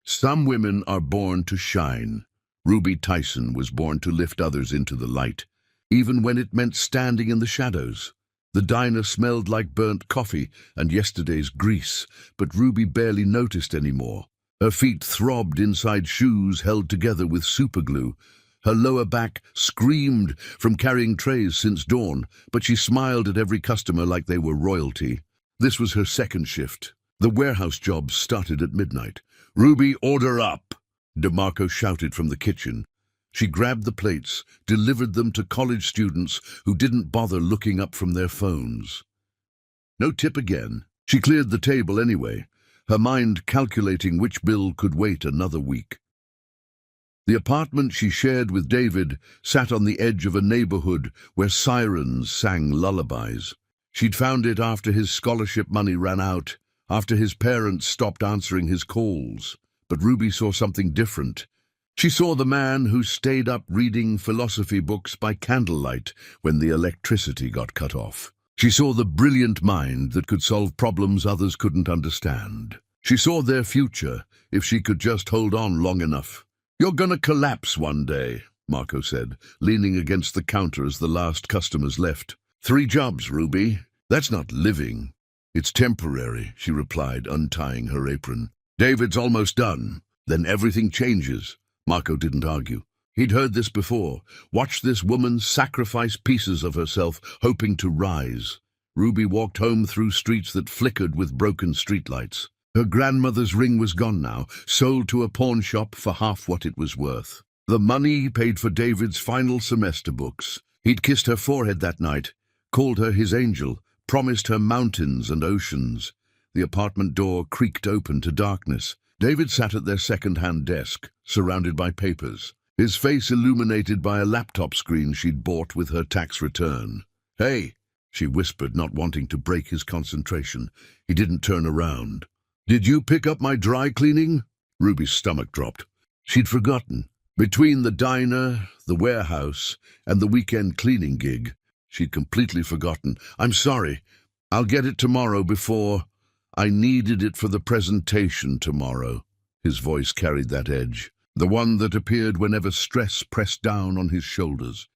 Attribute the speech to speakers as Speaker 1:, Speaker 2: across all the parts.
Speaker 1: Some women are born to shine. Ruby Tyson was born to lift others into the light, even when it meant standing in the shadows. The diner smelled like burnt coffee and yesterday's grease, but Ruby barely noticed anymore. Her feet throbbed inside shoes held together with superglue. Her lower back screamed from carrying trays since dawn, but she smiled at every customer like they were royalty. This was her second shift. The warehouse job started at midnight. "Ruby, order up!" DeMarco shouted from the kitchen. She grabbed the plates, delivered them to college students who didn't bother looking up from their phones. No tip again. She cleared the table anyway, her mind calculating which bill could wait another week. The apartment she shared with David sat on the edge of a neighborhood where sirens sang lullabies. She'd found it after his scholarship money ran out, after his parents stopped answering his calls. But Ruby saw something different. She saw the man who stayed up reading philosophy books by candlelight when the electricity got cut off. She saw the brilliant mind that could solve problems others couldn't understand. She saw their future if she could just hold on long enough. "You're gonna collapse one day," Marco said, leaning against the counter as the last customers left. "3 jobs, Ruby. That's not living." "It's temporary," she replied, untying her apron. "David's almost done. Then everything changes." Marco didn't argue. He'd heard this before. Watch this woman sacrifice pieces of herself, hoping to rise. Ruby walked home through streets that flickered with broken streetlights. Her grandmother's ring was gone now, sold to a pawn shop for half what it was worth. The money paid for David's final semester books. He'd kissed her forehead that night, called her his angel, promised her mountains and oceans. The apartment door creaked open to darkness. David sat at their second-hand desk, surrounded by papers, his face illuminated by a laptop screen she'd bought with her tax return. "Hey," she whispered, not wanting to break his concentration. He didn't turn around. "Did you pick up my dry cleaning?" Ruby's stomach dropped. She'd forgotten. Between the diner, the warehouse, and the weekend cleaning gig, she'd completely forgotten. "I'm sorry. I'll get it tomorrow before—" "I needed it for the presentation tomorrow." His voice carried that edge, the one that appeared whenever stress pressed down on his shoulders.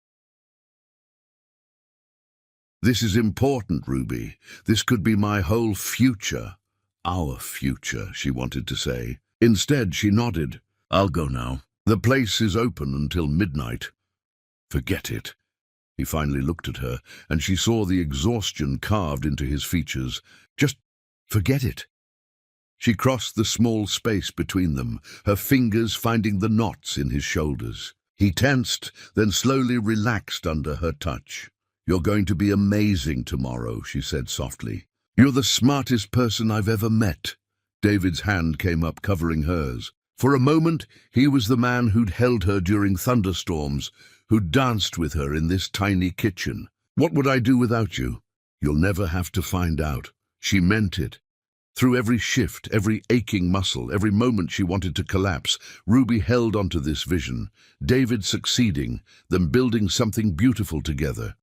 Speaker 1: "This is important, Ruby. This could be my whole future." "Our future," she wanted to say. Instead, she nodded. "I'll go now. The place is open until midnight." "Forget it." He finally looked at her, and she saw the exhaustion carved into his features. "Just forget it." She crossed the small space between them, her fingers finding the knots in his shoulders. He tensed, then slowly relaxed under her touch. "You're going to be amazing tomorrow," she said softly. "You're the smartest person I've ever met." David's hand came up, covering hers. For a moment, he was the man who'd held her during thunderstorms, who'd danced with her in this tiny kitchen. "What would I do without you?" "You'll never have to find out." She meant it. Through every shift, every aching muscle, every moment she wanted to collapse, Ruby held onto this vision. David succeeding, them building something beautiful together.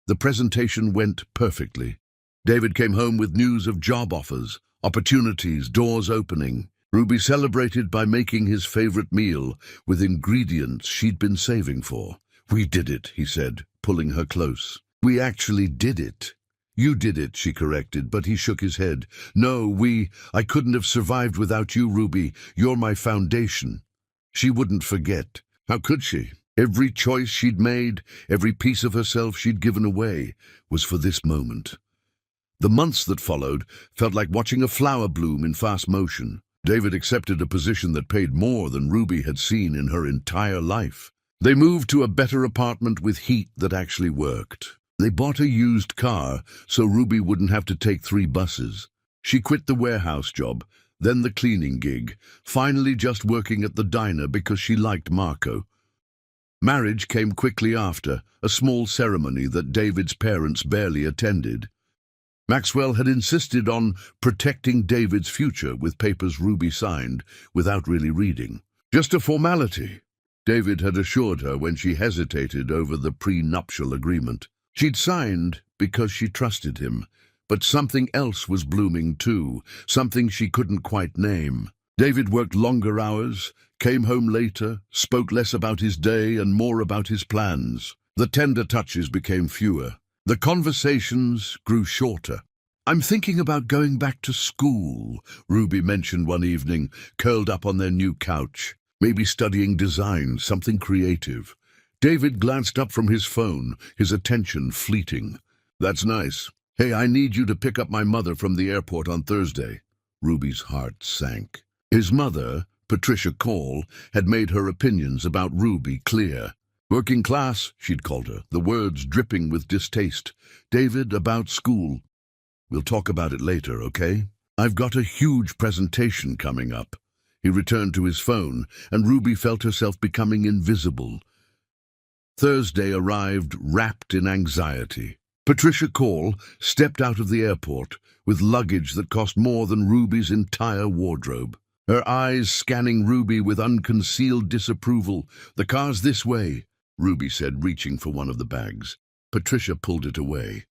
Speaker 1: The presentation went perfectly. David came home with news of job offers, opportunities, doors opening. Ruby celebrated by making his favorite meal with ingredients she'd been saving for. "We did it," he said, pulling her close. "We actually did it." "You did it," she corrected, but he shook his head. "No, I couldn't have survived without you, Ruby. You're my foundation." She wouldn't forget. How could she? Every choice she'd made, every piece of herself she'd given away, was for this moment. The months that followed felt like watching a flower bloom in fast motion. David accepted a position that paid more than Ruby had seen in her entire life. They moved to a better apartment with heat that actually worked. They bought a used car so Ruby wouldn't have to take 3 buses. She quit the warehouse job, then the cleaning gig, finally just working at the diner because she liked Marco. Marriage came quickly after, a small ceremony that David's parents barely attended. Maxwell had insisted on protecting David's future with papers Ruby signed without really reading. Just a formality, David had assured her when she hesitated over the prenuptial agreement. She'd signed because she trusted him, but something else was blooming too, something she couldn't quite name. David worked longer hours, came home later, spoke less about his day and more about his plans. The tender touches became fewer. The conversations grew shorter. "I'm thinking about going back to school," Ruby mentioned one evening, curled up on their new couch. "Maybe studying design, something creative." David glanced up from his phone, his attention fleeting. "That's nice. Hey, I need you to pick up my mother from the airport on Thursday." Ruby's heart sank. His mother, Patricia Call, had made her opinions about Ruby clear. "Working class," she'd called her, the words dripping with distaste. "David, about school. We'll talk about it later, okay? I've got a huge presentation coming up." He returned to his phone, and Ruby felt herself becoming invisible. Thursday arrived wrapped in anxiety. Patricia Call stepped out of the airport with luggage that cost more than Ruby's entire wardrobe. Her eyes scanning Ruby with unconcealed disapproval. "The car's this way," Ruby said, reaching for one of the bags. Patricia pulled it away.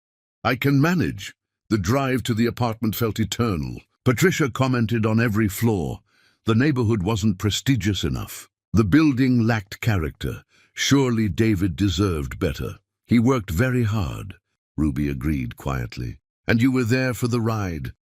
Speaker 1: "I can manage." The drive to the apartment felt eternal. Patricia commented on every flaw. The neighborhood wasn't prestigious enough. The building lacked character. Surely David deserved better. "He worked very hard," Ruby agreed quietly. "And you were there for the ride,"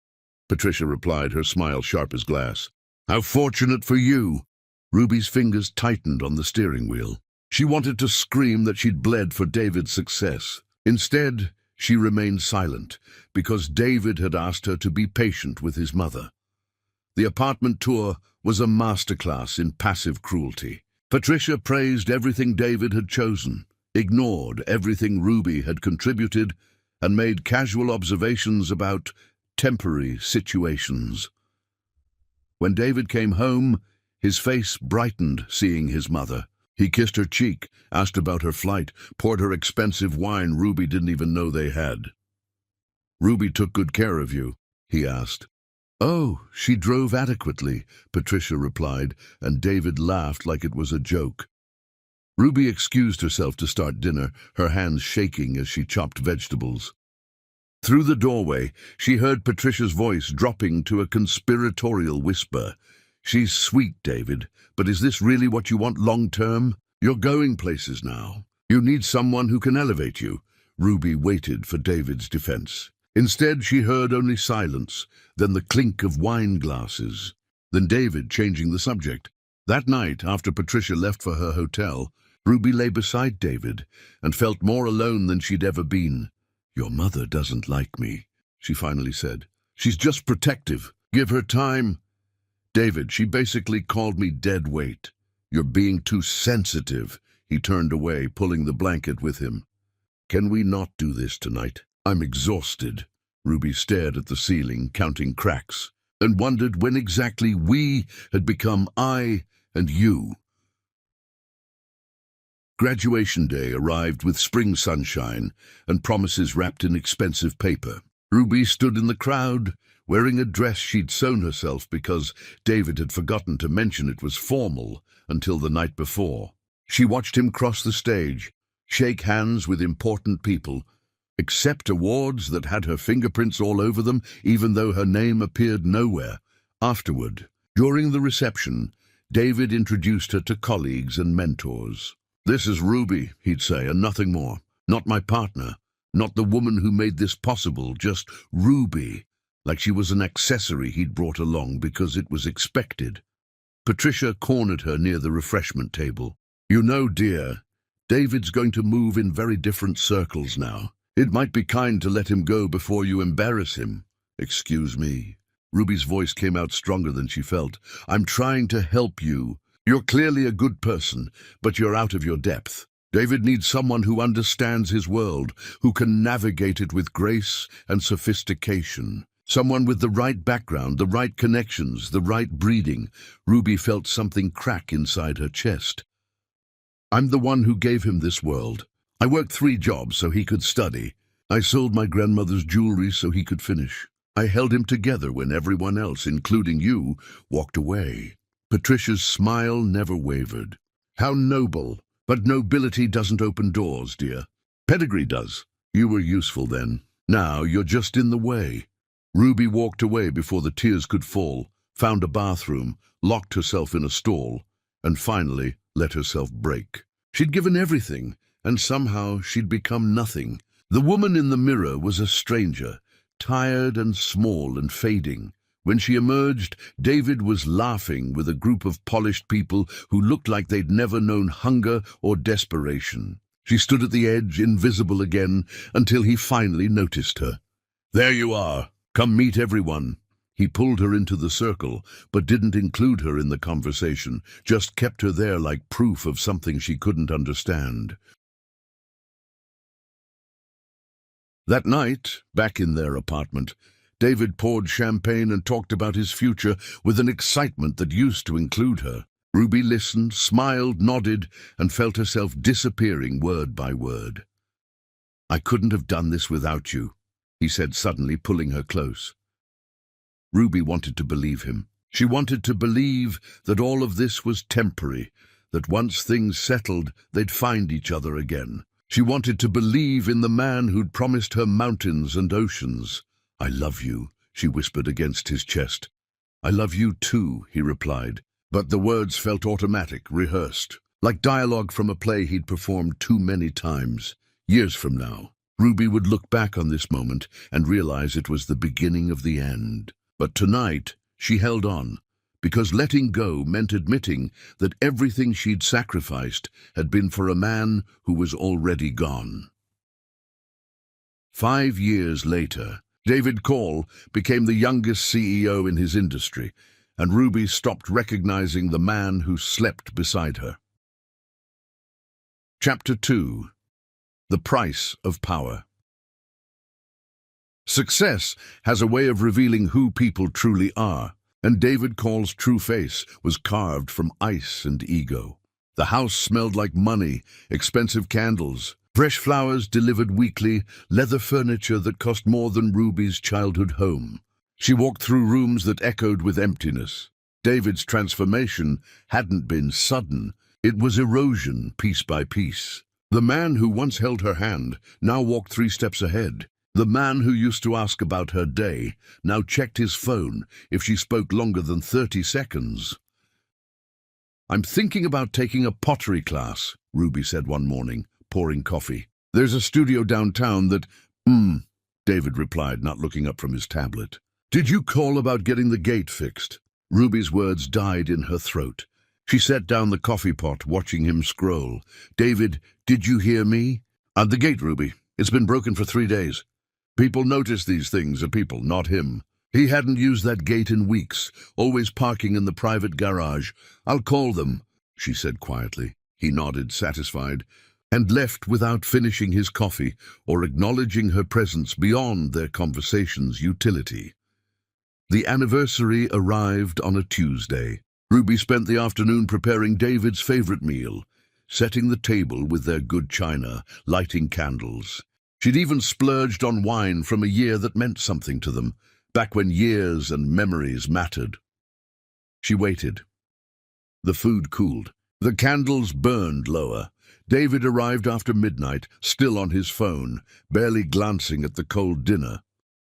Speaker 1: Patricia replied, her smile sharp as glass. "How fortunate for you." Ruby's fingers tightened on the steering wheel. She wanted to scream that she'd bled for David's success. Instead, she remained silent, because David had asked her to be patient with his mother. The apartment tour was a masterclass in passive cruelty. Patricia praised everything David had chosen, ignored everything Ruby had contributed, and made casual observations about temporary situations. When David came home, his face brightened seeing his mother. He kissed her cheek, asked about her flight, poured her expensive wine Ruby didn't even know they had. "Ruby took good care of you?" he asked. "Oh, she drove adequately," Patricia replied, and David laughed like it was a joke. Ruby excused herself to start dinner, her hands shaking as she chopped vegetables. Through the doorway, she heard Patricia's voice dropping to a conspiratorial whisper. "She's sweet, David, but is this really what you want long-term? You're going places now. You need someone who can elevate you." Ruby waited for David's defense. Instead, she heard only silence, then the clink of wine glasses. Then David changing the subject. That night, after Patricia left for her hotel, Ruby lay beside David and felt more alone than she'd ever been. "Your mother doesn't like me," she finally said. "She's just protective. Give her time." "David, she basically called me dead weight." "You're being too sensitive." He turned away, pulling the blanket with him. "Can we not do this tonight? I'm exhausted." Ruby stared at the ceiling, counting cracks, and wondered when exactly we had become I and you. Graduation day arrived with spring sunshine and promises wrapped in expensive paper. Ruby stood in the crowd, wearing a dress she'd sewn herself because David had forgotten to mention it was formal until the night before. She watched him cross the stage, shake hands with important people, accept awards that had her fingerprints all over them, even though her name appeared nowhere. Afterward, during the reception, David introduced her to colleagues and mentors. "This is Ruby," he'd say, "and nothing more. Not my partner, not the woman who made this possible, just Ruby," like she was an accessory he'd brought along because it was expected. Patricia cornered her near the refreshment table. "You know, dear, David's going to move in very different circles now. It might be kind to let him go before you embarrass him." "Excuse me." Ruby's voice came out stronger than she felt. "I'm trying to help you. You're clearly a good person, but you're out of your depth. David needs someone who understands his world, who can navigate it with grace and sophistication. Someone with the right background, the right connections, the right breeding." Ruby felt something crack inside her chest. "I'm the one who gave him this world. I worked 3 jobs so he could study. I sold my grandmother's jewelry so he could finish. I held him together when everyone else, including you, walked away." Patricia's smile never wavered. "How noble. But nobility doesn't open doors, dear. Pedigree does. You were useful then. Now you're just in the way." Ruby walked away before the tears could fall, found a bathroom, locked herself in a stall, and finally let herself break. She'd given everything, and somehow she'd become nothing. The woman in the mirror was a stranger, tired and small and fading. When she emerged, David was laughing with a group of polished people who looked like they'd never known hunger or desperation. She stood at the edge, invisible again, until he finally noticed her. "There you are. Come meet everyone." He pulled her into the circle, but didn't include her in the conversation, just kept her there like proof of something she couldn't understand. That night, back in their apartment, David poured champagne and talked about his future with an excitement that used to include her. Ruby listened, smiled, nodded, and felt herself disappearing word by word. "I couldn't have done this without you," he said suddenly, pulling her close. Ruby wanted to believe him. She wanted to believe that all of this was temporary, that once things settled, they'd find each other again. She wanted to believe in the man who'd promised her mountains and oceans. "I love you," she whispered against his chest. "I love you too," he replied, but the words felt automatic, rehearsed, like dialogue from a play he'd performed too many times. Years from now, Ruby would look back on this moment and realize it was the beginning of the end. But tonight, she held on, because letting go meant admitting that everything she'd sacrificed had been for a man who was already gone. 5 years later, David Call became the youngest CEO in his industry, and Ruby stopped recognizing the man who slept beside her. Chapter 2. The Price of Power. Success has a way of revealing who people truly are, and David Call's true face was carved from ice and ego. The house smelled like money, expensive candles, fresh flowers delivered weekly, leather furniture that cost more than Ruby's childhood home. She walked through rooms that echoed with emptiness. David's transformation hadn't been sudden. It was erosion, piece by piece. The man who once held her hand now walked 3 steps ahead. The man who used to ask about her day now checked his phone if she spoke longer than 30 seconds. "I'm thinking about taking a pottery class," Ruby said one morning, pouring coffee. "There's a studio downtown that—" David replied, not looking up from his tablet. "Did you call about getting the gate fixed?" Ruby's words died in her throat. She set down the coffee pot, watching him scroll. "David, did you hear me?" "The gate, Ruby. It's been broken for 3 days. People notice these things are people, not him. He hadn't used that gate in weeks, always parking in the private garage. I'll call them," she said quietly. He nodded, satisfied, and left without finishing his coffee or acknowledging her presence beyond their conversation's utility. The anniversary arrived on a Tuesday. Ruby spent the afternoon preparing David's favorite meal, setting the table with their good china, lighting candles. She'd even splurged on wine from a year that meant something to them, back when years and memories mattered. She waited. The food cooled. The candles burned lower. David arrived after midnight, still on his phone, barely glancing at the cold dinner.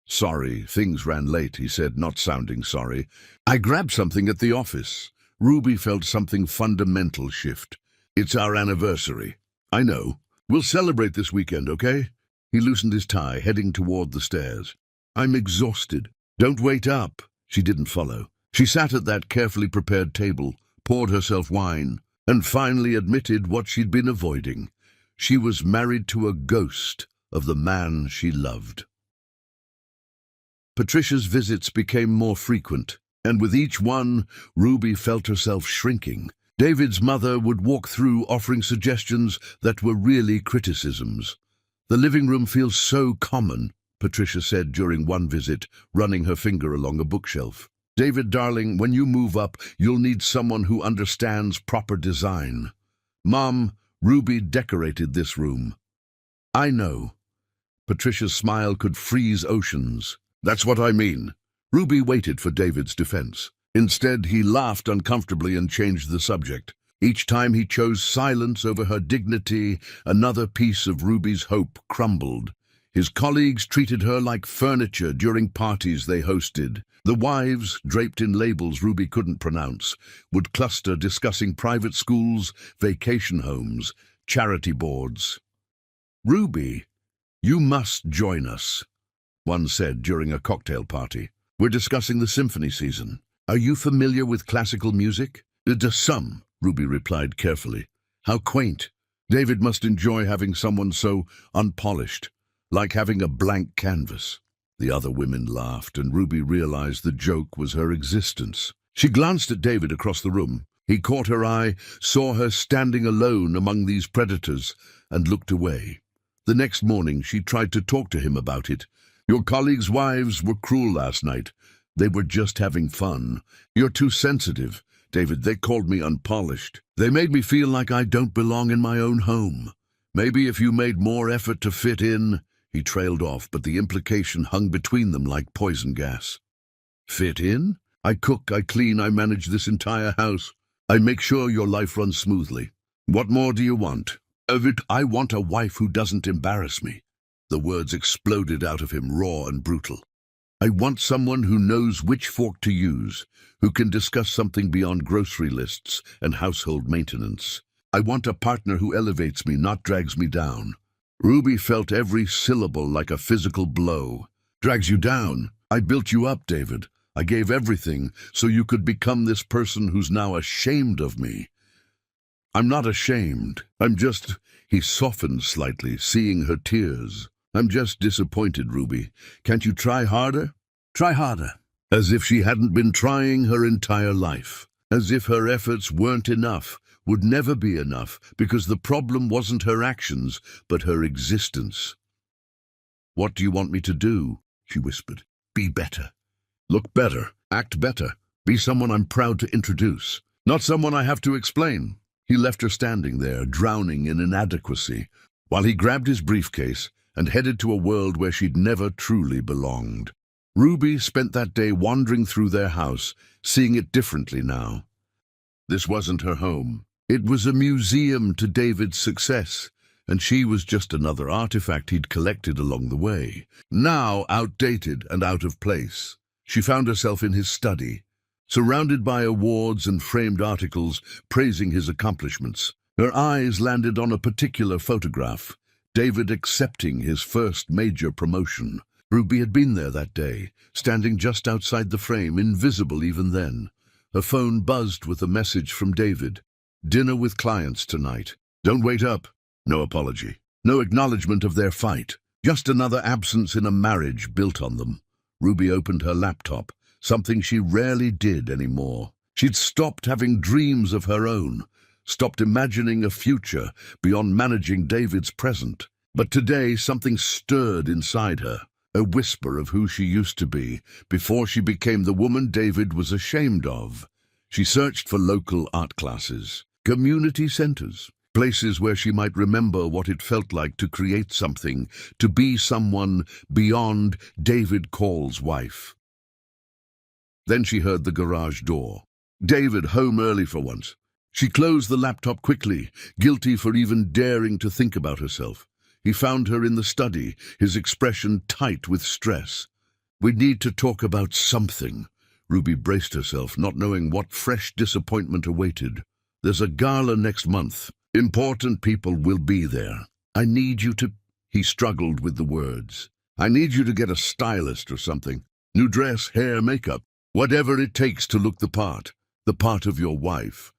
Speaker 1: "Sorry, things ran late," he said, not sounding sorry. "I grabbed something at the office." Ruby felt something fundamental shift. "It's our anniversary." "I know. We'll celebrate this weekend, okay?" He loosened his tie, heading toward the stairs. "I'm exhausted." "Don't wait up." She didn't follow. She sat at that carefully prepared table, poured herself wine, and finally admitted what she'd been avoiding. She was married to a ghost of the man she loved. Patricia's visits became more frequent, and with each one, Ruby felt herself shrinking. David's mother would walk through offering suggestions that were really criticisms. "The living room feels so common," Patricia said during one visit, running her finger along a bookshelf. "David, darling, when you move up, you'll need someone who understands proper design." "Mom, Ruby decorated this room." "I know." Patricia's smile could freeze oceans. "That's what I mean." Ruby waited for David's defense. Instead, he laughed uncomfortably and changed the subject. Each time he chose silence over her dignity, another piece of Ruby's hope crumbled. His colleagues treated her like furniture during parties they hosted. The wives, draped in labels Ruby couldn't pronounce, would cluster discussing private schools, vacation homes, charity boards. "Ruby, you must join us," one said during a cocktail party. "We're discussing the symphony season. Are you familiar with classical music?" Some," Ruby replied carefully. "How quaint. David must enjoy having someone so unpolished, like having a blank canvas." The other women laughed, and Ruby realized the joke was her existence. She glanced at David across the room. He caught her eye, saw her standing alone among these predators, and looked away. The next morning, she tried to talk to him about it. "Your colleagues' wives were cruel last night. They were just having fun. You're too sensitive. David, they called me unpolished. They made me feel like I don't belong in my own home. Maybe if you made more effort to fit in." He trailed off, but the implication hung between them like poison gas. "Fit in? I cook, I clean, I manage this entire house. I make sure your life runs smoothly. What more do you want?" I want a wife who doesn't embarrass me." The words exploded out of him, raw and brutal. "I want someone who knows which fork to use, who can discuss something beyond grocery lists and household maintenance. I want a partner who elevates me, not drags me down." Ruby felt every syllable like a physical blow. "Drags you down? I built you up, David. I gave everything so you could become this person who's now ashamed of me." "I'm not ashamed. He softened slightly, seeing her tears. "I'm just disappointed, Ruby. Can't you try harder?" "Try harder." As if she hadn't been trying her entire life. As if her efforts weren't enough, would never be enough, because the problem wasn't her actions, but her existence. "What do you want me to do?" she whispered. "Be better. Look better. Act better. Be someone I'm proud to introduce. Not someone I have to explain." He left her standing there, drowning in inadequacy, while he grabbed his briefcase and headed to a world where she'd never truly belonged. Ruby spent that day wandering through their house, seeing it differently now. This wasn't her home. It was a museum to David's success, and she was just another artifact he'd collected along the way, now outdated and out of place. She found herself in his study, surrounded by awards and framed articles praising his accomplishments. Her eyes landed on a particular photograph, David accepting his first major promotion. Ruby had been there that day, standing just outside the frame, invisible even then. Her phone buzzed with a message from David. "Dinner with clients tonight. Don't wait up." No apology. No acknowledgement of their fight. Just another absence in a marriage built on them. Ruby opened her laptop, something she rarely did anymore. She'd stopped having dreams of her own, stopped imagining a future beyond managing David's present. But today something stirred inside her, a whisper of who she used to be before she became the woman David was ashamed of. She searched for local art classes, community centers, places where she might remember what it felt like to create something, to be someone beyond David Call's wife. Then she heard the garage door. David home early for once. She closed the laptop quickly, guilty for even daring to think about herself. He found her in the study, his expression tight with stress. "We need to talk about something." Ruby braced herself, not knowing what fresh disappointment awaited. "There's a gala next month. Important people will be there. I need you to—" He struggled with the words. "I need you to get a stylist or something. New dress, hair, makeup. Whatever it takes to look the part of your wife."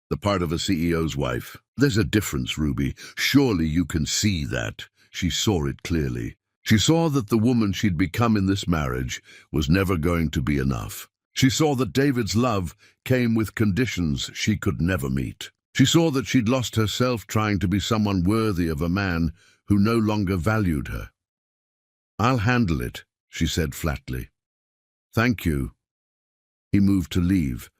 Speaker 1: "The part of a CEO's wife. There's a difference, Ruby. Surely you can see that." She saw it clearly. She saw that the woman she'd become in this marriage was never going to be enough. She saw that David's love came with conditions she could never meet. She saw that she'd lost herself trying to be someone worthy of a man who no longer valued her. "I'll handle it," she said flatly. "Thank you." He moved to leave,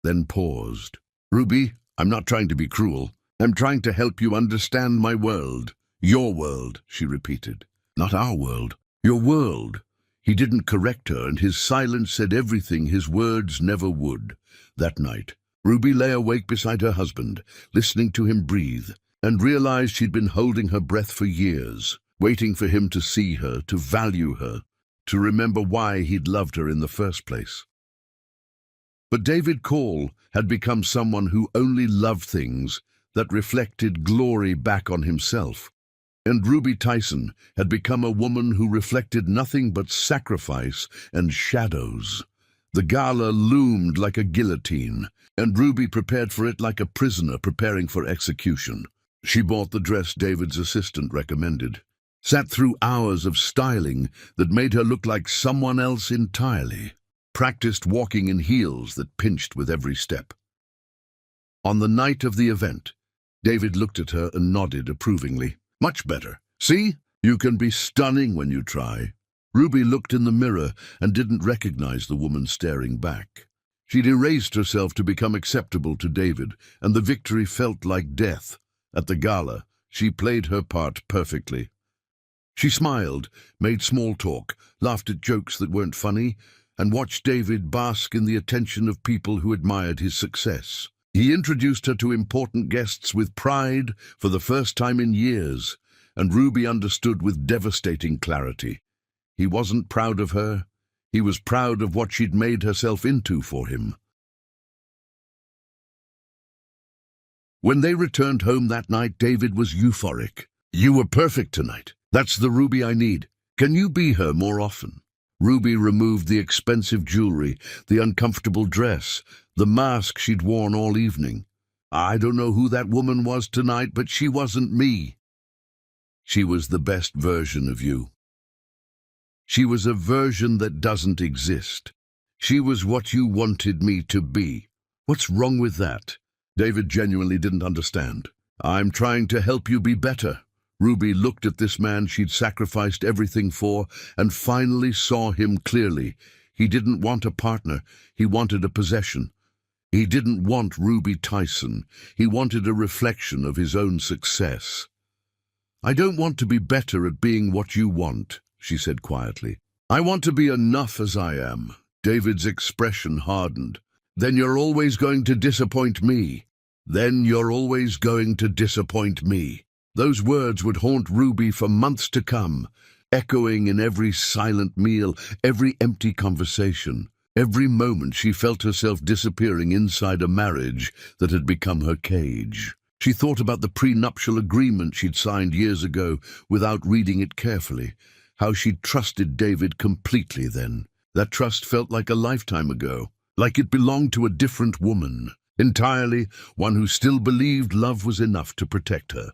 Speaker 1: then paused. "Ruby, I'm not trying to be cruel. I'm trying to help you understand my world." "Your world," she repeated. "Not our world. Your world." He didn't correct her, and his silence said everything his words never would. That night, Ruby lay awake beside her husband, listening to him breathe, and realized she'd been holding her breath for years. waiting for him to see her, to value her, to remember why he'd loved her in the first place. But David Call had become someone who only loved things that reflected glory back on himself. And Ruby Tyson had become a woman who reflected nothing but sacrifice and shadows. The gala loomed like a guillotine, and Ruby prepared for it like a prisoner preparing for execution. She bought the dress David's assistant recommended, sat through hours of styling that made her look like someone else entirely, practiced walking in heels that pinched with every step. On the night of the event, David looked at her and nodded approvingly. Much better. See? You can be stunning when you try. Ruby looked in the mirror and didn't recognize the woman staring back. She'd erased herself to become acceptable to David, and the victory felt like death. At the gala, she played her part perfectly. She smiled, made small talk, laughed at jokes that weren't funny, and watched David bask in the attention of people who admired his success. He introduced her to important guests with pride for the first time in years, and Ruby understood with devastating clarity. He wasn't proud of her. He was proud of what she'd made herself into for him. When they returned home that night, David was euphoric. "You were perfect tonight. That's the Ruby I need. Can you be her more often?" Ruby removed the expensive jewelry, the uncomfortable dress, the mask she'd worn all evening. "I don't know who that woman was tonight, but she wasn't me. She was the best version of you. She was a version that doesn't exist. She was what you wanted me to be." "What's wrong with that?" David genuinely didn't understand. "I'm trying to help you be better." Ruby looked at this man she'd sacrificed everything for and finally saw him clearly. He didn't want a partner. He wanted a possession. He didn't want Ruby Tyson. He wanted a reflection of his own success. "I don't want to be better at being what you want," she said quietly. "I want to be enough as I am." David's expression hardened. "Then you're always going to disappoint me. Then you're always going to disappoint me." Those words would haunt Ruby for months to come, echoing in every silent meal, every empty conversation, every moment she felt herself disappearing inside a marriage that had become her cage. She thought about the prenuptial agreement she'd signed years ago without reading it carefully, how she'd trusted David completely then. That trust felt like a lifetime ago, like it belonged to a different woman, entirely one who still believed love was enough to protect her.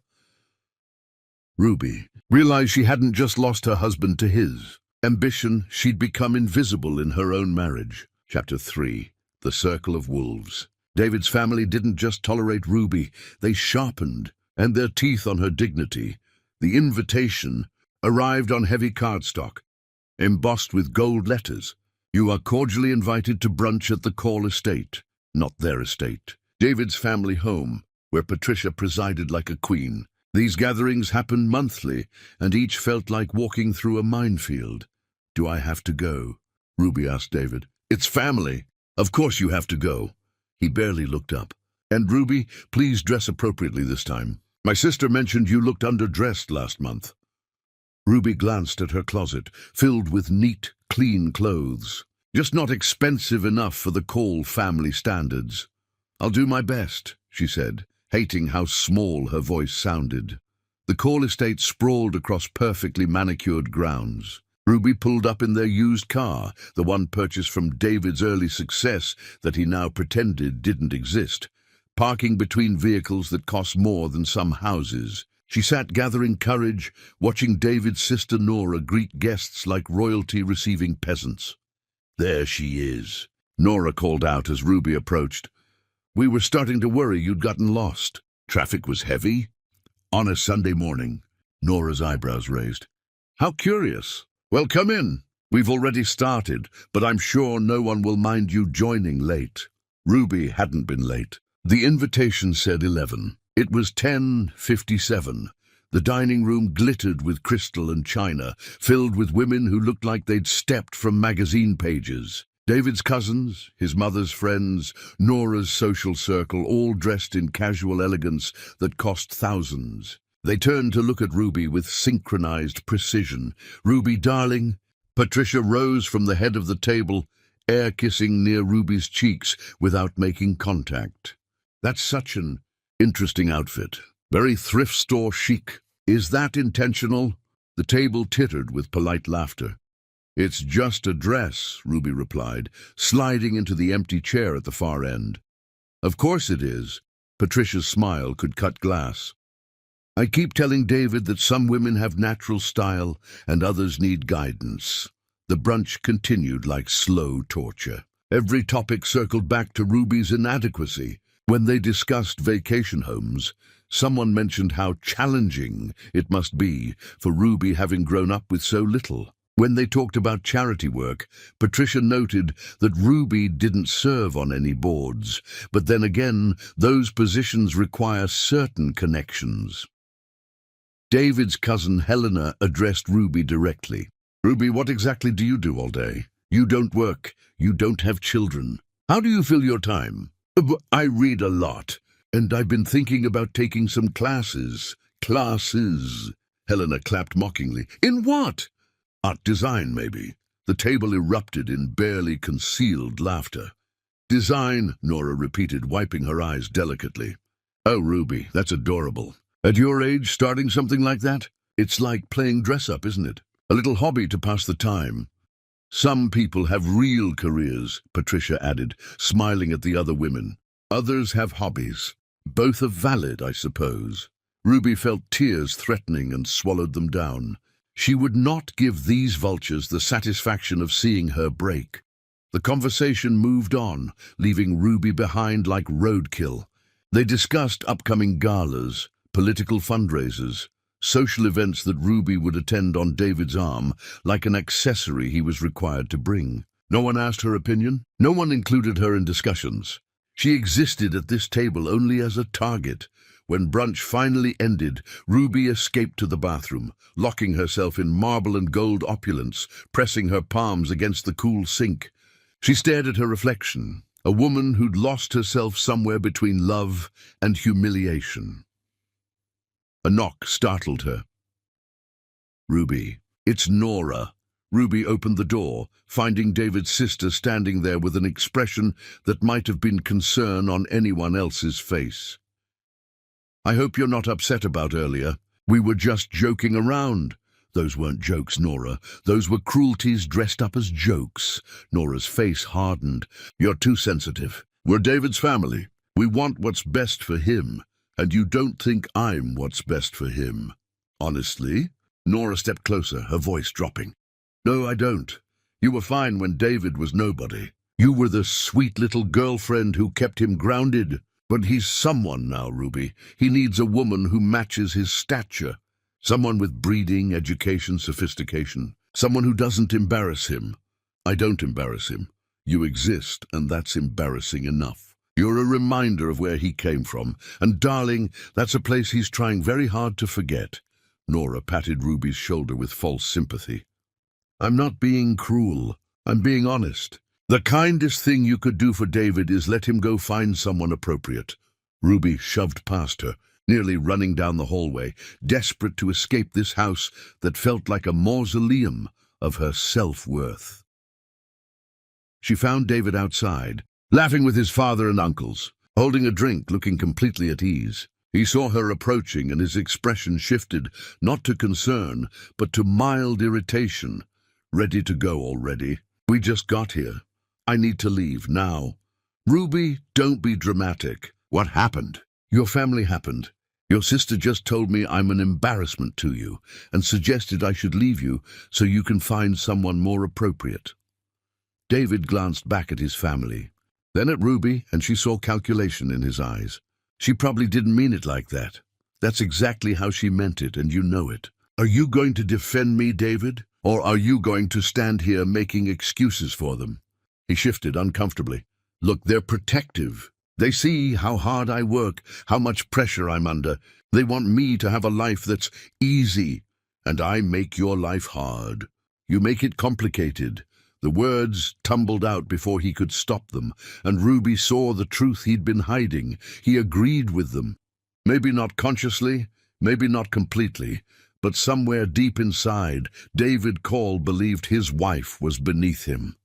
Speaker 1: Ruby realized she hadn't just lost her husband to his ambition. She'd become invisible in her own marriage. Chapter 3. The Circle of Wolves. David's family didn't just tolerate Ruby, they sharpened and their teeth on her dignity. The invitation arrived on heavy cardstock, embossed with gold letters. "You are cordially invited to brunch at the Call estate." Not their estate. David's family home, where Patricia presided like a queen. These gatherings happened monthly, and each felt like walking through a minefield. "Do I have to go?" Ruby asked David. "It's family. Of course you have to go." He barely looked up. "And Ruby, please dress appropriately this time. My sister mentioned you looked underdressed last month." Ruby glanced at her closet, filled with neat, clean clothes. Just not expensive enough for the Call family standards. "I'll do my best," she said, hating how small her voice sounded. The Call estate sprawled across perfectly manicured grounds. Ruby pulled up in their used car, the one purchased from David's early success that he now pretended didn't exist, parking between vehicles that cost more than some houses. She sat gathering courage, watching David's sister Nora greet guests like royalty receiving peasants. "There she is," Nora called out as Ruby approached. "We were starting to worry you'd gotten lost. Traffic was heavy?" "On a Sunday morning." Nora's eyebrows raised. "How curious. Well, come in. We've already started, but I'm sure no one will mind you joining late." Ruby hadn't been late. The invitation said 11. It was 10:57. The dining room glittered with crystal and china, filled with women who looked like they'd stepped from magazine pages. David's cousins, his mother's friends, Nora's social circle, all dressed in casual elegance that cost thousands. They turned to look at Ruby with synchronized precision. "Ruby, darling." Patricia rose from the head of the table, air kissing near Ruby's cheeks without making contact. "That's such an interesting outfit. Very thrift store chic. Is that intentional?" The table tittered with polite laughter. "It's just a dress," Ruby replied, sliding into the empty chair at the far end. "Of course it is." Patricia's smile could cut glass. "I keep telling David that some women have natural style and others need guidance." The brunch continued like slow torture. Every topic circled back to Ruby's inadequacy. When they discussed vacation homes, someone mentioned how challenging it must be for Ruby having grown up with so little. When they talked about charity work, Patricia noted that Ruby didn't serve on any boards, but then again, those positions require certain connections. David's cousin Helena addressed Ruby directly. "Ruby, what exactly do you do all day? You don't work. You don't have children. How do you fill your time?" "I read a lot, and I've been thinking about taking some classes." "Classes?" Helena clapped mockingly. "In what?" "Art design, maybe." The table erupted in barely concealed laughter. "Design," Nora repeated, wiping her eyes delicately. "Oh, Ruby, that's adorable. At your age, starting something like that? It's like playing dress-up, isn't it? A little hobby to pass the time." "Some people have real careers," Patricia added, smiling at the other women. "Others have hobbies. Both are valid, I suppose." Ruby felt tears threatening and swallowed them down. She would not give these vultures the satisfaction of seeing her break. The conversation moved on, leaving Ruby behind like roadkill. They discussed upcoming galas, political fundraisers, social events that Ruby would attend on David's arm, like an accessory he was required to bring. No one asked her opinion. No one included her in discussions. She existed at this table only as a target. When brunch finally ended, Ruby escaped to the bathroom, locking herself in marble and gold opulence, pressing her palms against the cool sink. She stared at her reflection, a woman who'd lost herself somewhere between love and humiliation. A knock startled her. "Ruby." "It's Nora." Ruby opened the door, finding David's sister standing there with an expression that might have been concern on anyone else's face. "I hope you're not upset about earlier. We were just joking around." "Those weren't jokes, Nora. Those were cruelties dressed up as jokes." Nora's face hardened. "You're too sensitive. We're David's family. We want what's best for him. And you don't think I'm what's best for him." "Honestly?" Nora stepped closer, her voice dropping. "No, I don't. You were fine when David was nobody. You were the sweet little girlfriend who kept him grounded. But he's someone now, Ruby. He needs a woman who matches his stature. Someone with breeding, education, sophistication. Someone who doesn't embarrass him." "I don't embarrass him. You exist, and that's embarrassing enough. You're a reminder of where he came from, and darling, that's a place he's trying very hard to forget." Nora patted Ruby's shoulder with false sympathy. "I'm not being cruel. I'm being honest. The kindest thing you could do for David is let him go find someone appropriate." Ruby shoved past her, nearly running down the hallway, desperate to escape this house that felt like a mausoleum of her self-worth. She found David outside, laughing with his father and uncles, holding a drink, looking completely at ease. He saw her approaching, and his expression shifted, not to concern, but to mild irritation. "Ready to go already? We just got here. I need to leave now." "Ruby, don't be dramatic. What happened?" "Your family happened. Your sister just told me I'm an embarrassment to you, and suggested I should leave you so you can find someone more appropriate." David glanced back at his family, then at Ruby, and she saw calculation in his eyes. "She probably didn't mean it like that. That's exactly how she meant it, and you know it. Are you going to defend me, David, or are you going to stand here making excuses for them?" He shifted uncomfortably. "Look, they're protective. They see how hard I work, how much pressure I'm under. They want me to have a life that's easy, and I make your life hard. You make it complicated." The words tumbled out before he could stop them, and Ruby saw the truth he'd been hiding. He agreed with them. Maybe not consciously, Maybe not completely, but somewhere deep inside, David Call believed his wife was beneath him.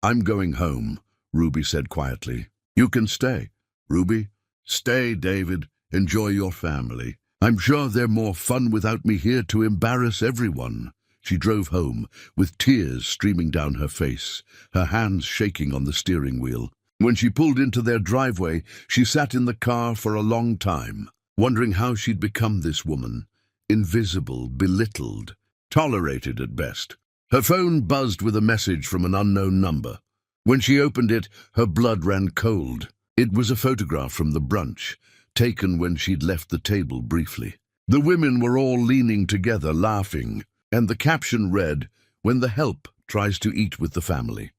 Speaker 1: "I'm going home," Ruby said quietly. "You can stay, Ruby. Stay, David. Enjoy your family. I'm sure they're more fun without me here to embarrass everyone." She drove home, with tears streaming down her face, her hands shaking on the steering wheel. When she pulled into their driveway, she sat in the car for a long time, wondering how she'd become this woman. Invisible, belittled, tolerated at best. Her phone buzzed with a message from an unknown number. When she opened it, her blood ran cold. It was a photograph from the brunch, taken when she'd left the table briefly. The women were all leaning together, laughing, and the caption read, "When the help tries to eat with the family."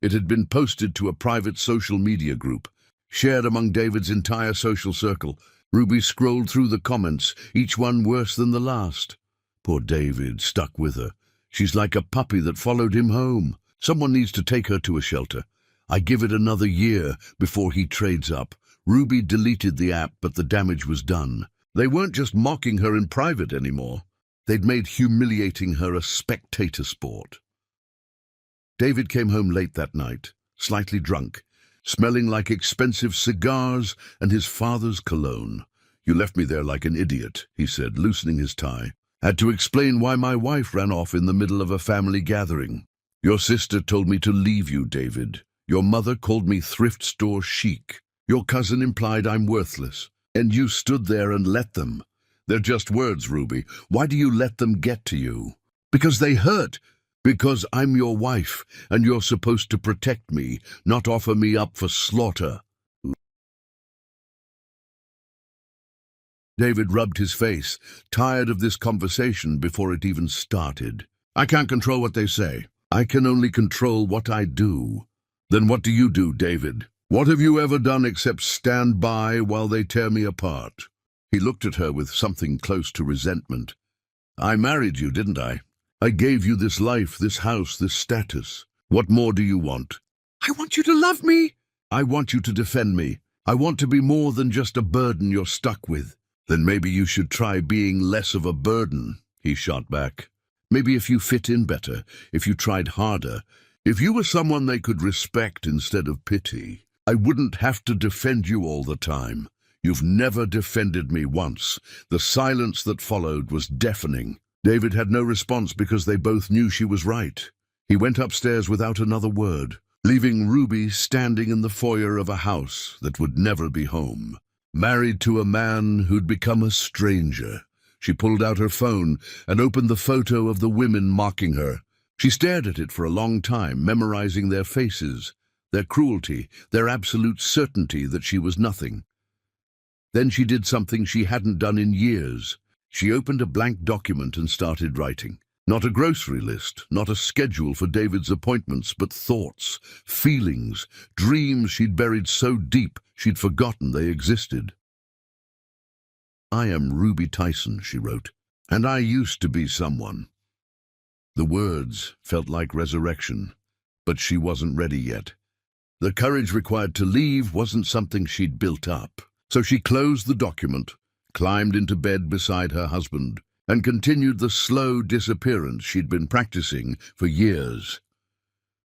Speaker 1: It had been posted to a private social media group, shared among David's entire social circle. Ruby scrolled through the comments, each one worse than the last. Poor David, stuck with her. She's like a puppy that followed him home. Someone needs to take her to a shelter. I give it another year before he trades up. Ruby deleted the app, but the damage was done. They weren't just mocking her in private anymore. They'd made humiliating her a spectator sport. David came home late that night, slightly drunk, smelling like expensive cigars and his father's cologne. "You left me there like an idiot," he said, loosening his tie. "Had to explain why my wife ran off in the middle of a family gathering. Your sister told me to leave you, David. Your mother called me thrift store chic. Your cousin implied I'm worthless. And you stood there and let them. They're just words, Ruby. Why do you let them get to you? Because they hurt. Because I'm your wife, and you're supposed to protect me, not offer me up for slaughter." David rubbed his face, tired of this conversation before it even started. "I can't control what they say. I can only control what I do." "Then what do you do, David? What have you ever done except stand by while they tear me apart?" He looked at her with something close to resentment. "I married you, didn't I? I gave you this life, this house, this status. What more do you want?" "I want you to love me." "I want you to defend me. I want to be more than just a burden you're stuck with." "Then maybe you should try being less of a burden," he shot back. "Maybe if you fit in better, if you tried harder, if you were someone they could respect instead of pity, I wouldn't have to defend you all the time. You've never defended me once." The silence that followed was deafening. David had no response because they both knew she was right. He went upstairs without another word, leaving Ruby standing in the foyer of a house that would never be home. Married to a man who'd become a stranger. She pulled out her phone and opened the photo of the women mocking her. She stared at it for a long time, memorizing their faces, their cruelty, their absolute certainty that she was nothing. Then she did something she hadn't done in years. She opened a blank document and started writing. Not a grocery list, not a schedule for David's appointments, but thoughts, feelings, dreams she'd buried so deep she'd forgotten they existed. "I am Ruby Tyson," she wrote, "and I used to be someone." The words felt like resurrection, but she wasn't ready yet. The courage required to leave wasn't something she'd built up. So she closed the document, climbed into bed beside her husband, and continued the slow disappearance she'd been practicing for years.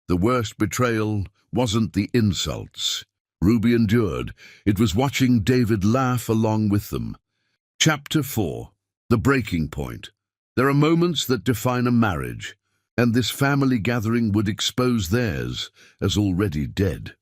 Speaker 1: The worst betrayal wasn't the insults Ruby endured. It was watching David laugh along with them. Chapter 4. The Breaking Point. There are moments that define a marriage, and this family gathering would expose theirs as already dead.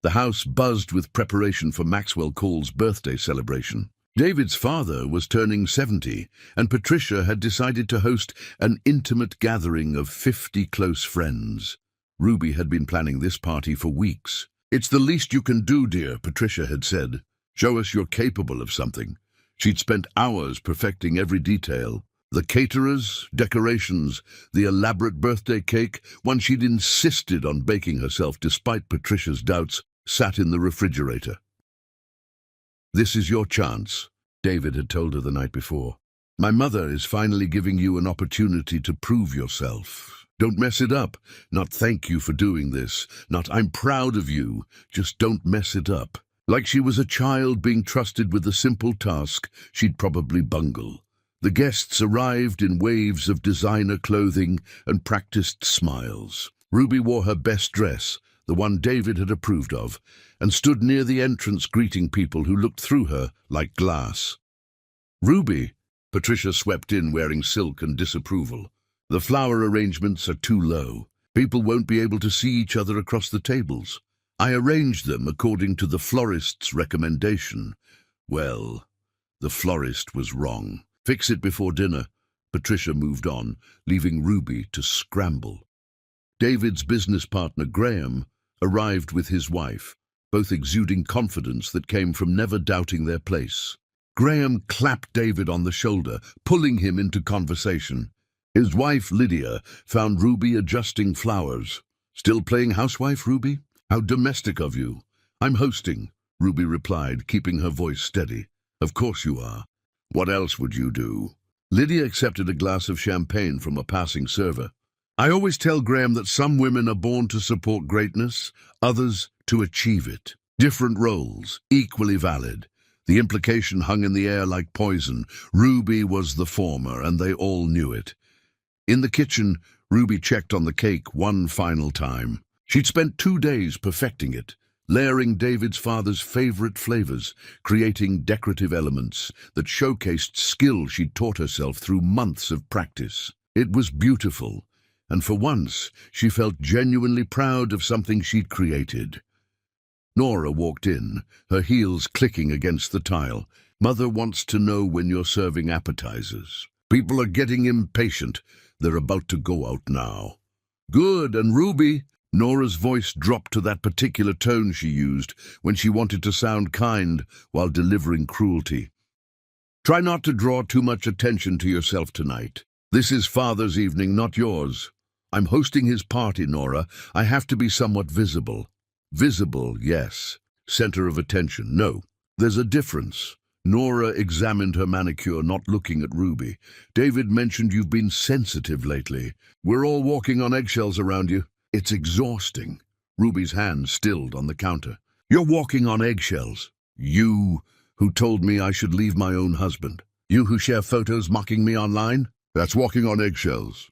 Speaker 1: The house buzzed with preparation for Maxwell Call's birthday celebration. David's father was turning 70, and Patricia had decided to host an intimate gathering of 50 close friends. Ruby had been planning this party for weeks. "It's the least you can do, dear," Patricia had said. "Show us you're capable of something." She'd spent hours perfecting every detail. The caterers, decorations, the elaborate birthday cake, one she'd insisted on baking herself despite Patricia's doubts, sat in the refrigerator. "This is your chance," David had told her the night before. "My mother is finally giving you an opportunity to prove yourself. Don't mess it up. Not thank you for doing this. Not I'm proud of you. Just don't mess it up." like she was a child being trusted with a simple task she'd probably bungle. The guests arrived in waves of designer clothing and practiced smiles. Ruby wore her best dress, the one David had approved of, and stood near the entrance greeting people who looked through her like glass. "Ruby," Patricia swept in wearing silk and disapproval. "The flower arrangements are too low. People won't be able to see each other across the tables. I arranged them according to the florist's recommendation." Well, the florist was wrong. "Fix it before dinner." Patricia moved on, leaving Ruby to scramble. David's business partner, Graham, arrived with his wife, both exuding confidence that came from never doubting their place. Graham clapped David on the shoulder, pulling him into conversation. His wife, Lydia, found Ruby adjusting flowers. "Still playing housewife, Ruby? How domestic of you." "I'm hosting," Ruby replied, keeping her voice steady. "Of course you are. What else would you do?" Lydia accepted a glass of champagne from a passing server. "I always tell Graham that some women are born to support greatness, others to achieve it. Different roles, equally valid." The implication hung in the air like poison. Ruby was the former, and they all knew it. In the kitchen, Ruby checked on the cake one final time. She'd spent 2 days perfecting it, layering David's father's favorite flavors, creating decorative elements that showcased skill she'd taught herself through months of practice. It was beautiful, and for once she felt genuinely proud of something she'd created. Nora walked in, her heels clicking against the tile. "Mother wants to know when you're serving appetizers. People are getting impatient. They're about to go out now." "Good, and Ruby?" Nora's voice dropped to that particular tone she used when she wanted to sound kind while delivering cruelty. "Try not to draw too much attention to yourself tonight. This is Father's evening, not yours. I'm hosting his party, Nora. I have to be somewhat visible." "Visible, yes. Center of attention, no. There's a difference." Nora examined her manicure, not looking at Ruby. "David mentioned you've been sensitive lately. We're all walking on eggshells around you. It's exhausting." Ruby's hand stilled on the counter. "You're walking on eggshells. You, who told me I should leave my own husband. You who share photos mocking me online. That's walking on eggshells."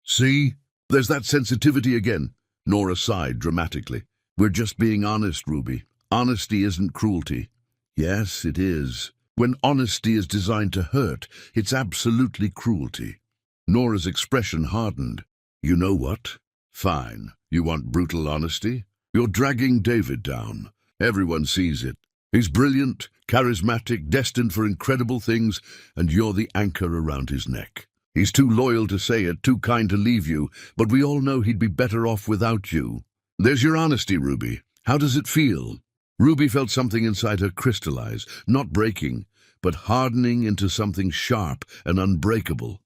Speaker 1: "See? There's that sensitivity again." Nora sighed dramatically. "We're just being honest, Ruby. Honesty isn't cruelty." "Yes, it is. When honesty is designed to hurt, it's absolutely cruelty." Nora's expression hardened. "You know what? Fine. You want brutal honesty? You're dragging David down. Everyone sees it. He's brilliant, charismatic, destined for incredible things, and you're the anchor around his neck. He's too loyal to say it, too kind to leave you, but we all know he'd be better off without you. There's your honesty, Ruby. How does it feel?" Ruby felt something inside her crystallize, not breaking, but hardening into something sharp and unbreakable.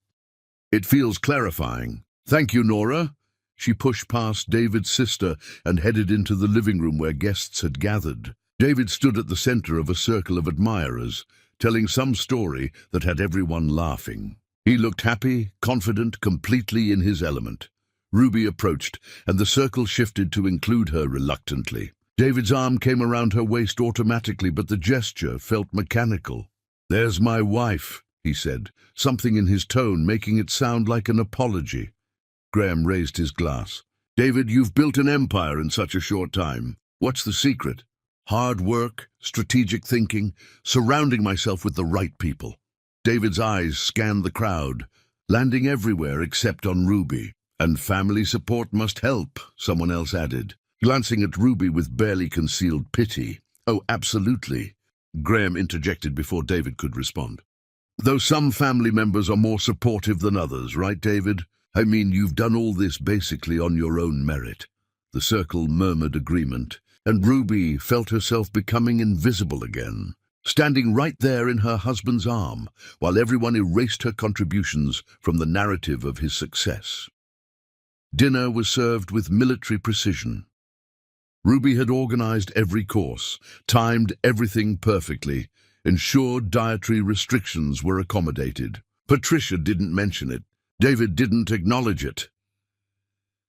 Speaker 1: "It feels clarifying." "Thank you, Nora." She pushed past David's sister and headed into the living room where guests had gathered. David stood at the center of a circle of admirers, telling some story that had everyone laughing. He looked happy, confident, completely in his element. Ruby approached, and the circle shifted to include her reluctantly. David's arm came around her waist automatically, but the gesture felt mechanical. "There's my wife," he said, something in his tone making it sound like an apology. Graham raised his glass. "David, you've built an empire in such a short time. What's the secret?" "Hard work, strategic thinking, surrounding myself with the right people." David's eyes scanned the crowd, landing everywhere except on Ruby. "And family support must help," someone else added, glancing at Ruby with barely concealed pity. "Oh, absolutely," Graham interjected before David could respond. "Though some family members are more supportive than others, right, David? I mean, you've done all this basically on your own merit." The circle murmured agreement, and Ruby felt herself becoming invisible again, standing right there in her husband's arm, while everyone erased her contributions from the narrative of his success. Dinner was served with military precision. Ruby had organized every course, timed everything perfectly, ensured dietary restrictions were accommodated. Patricia didn't mention it. David didn't acknowledge it.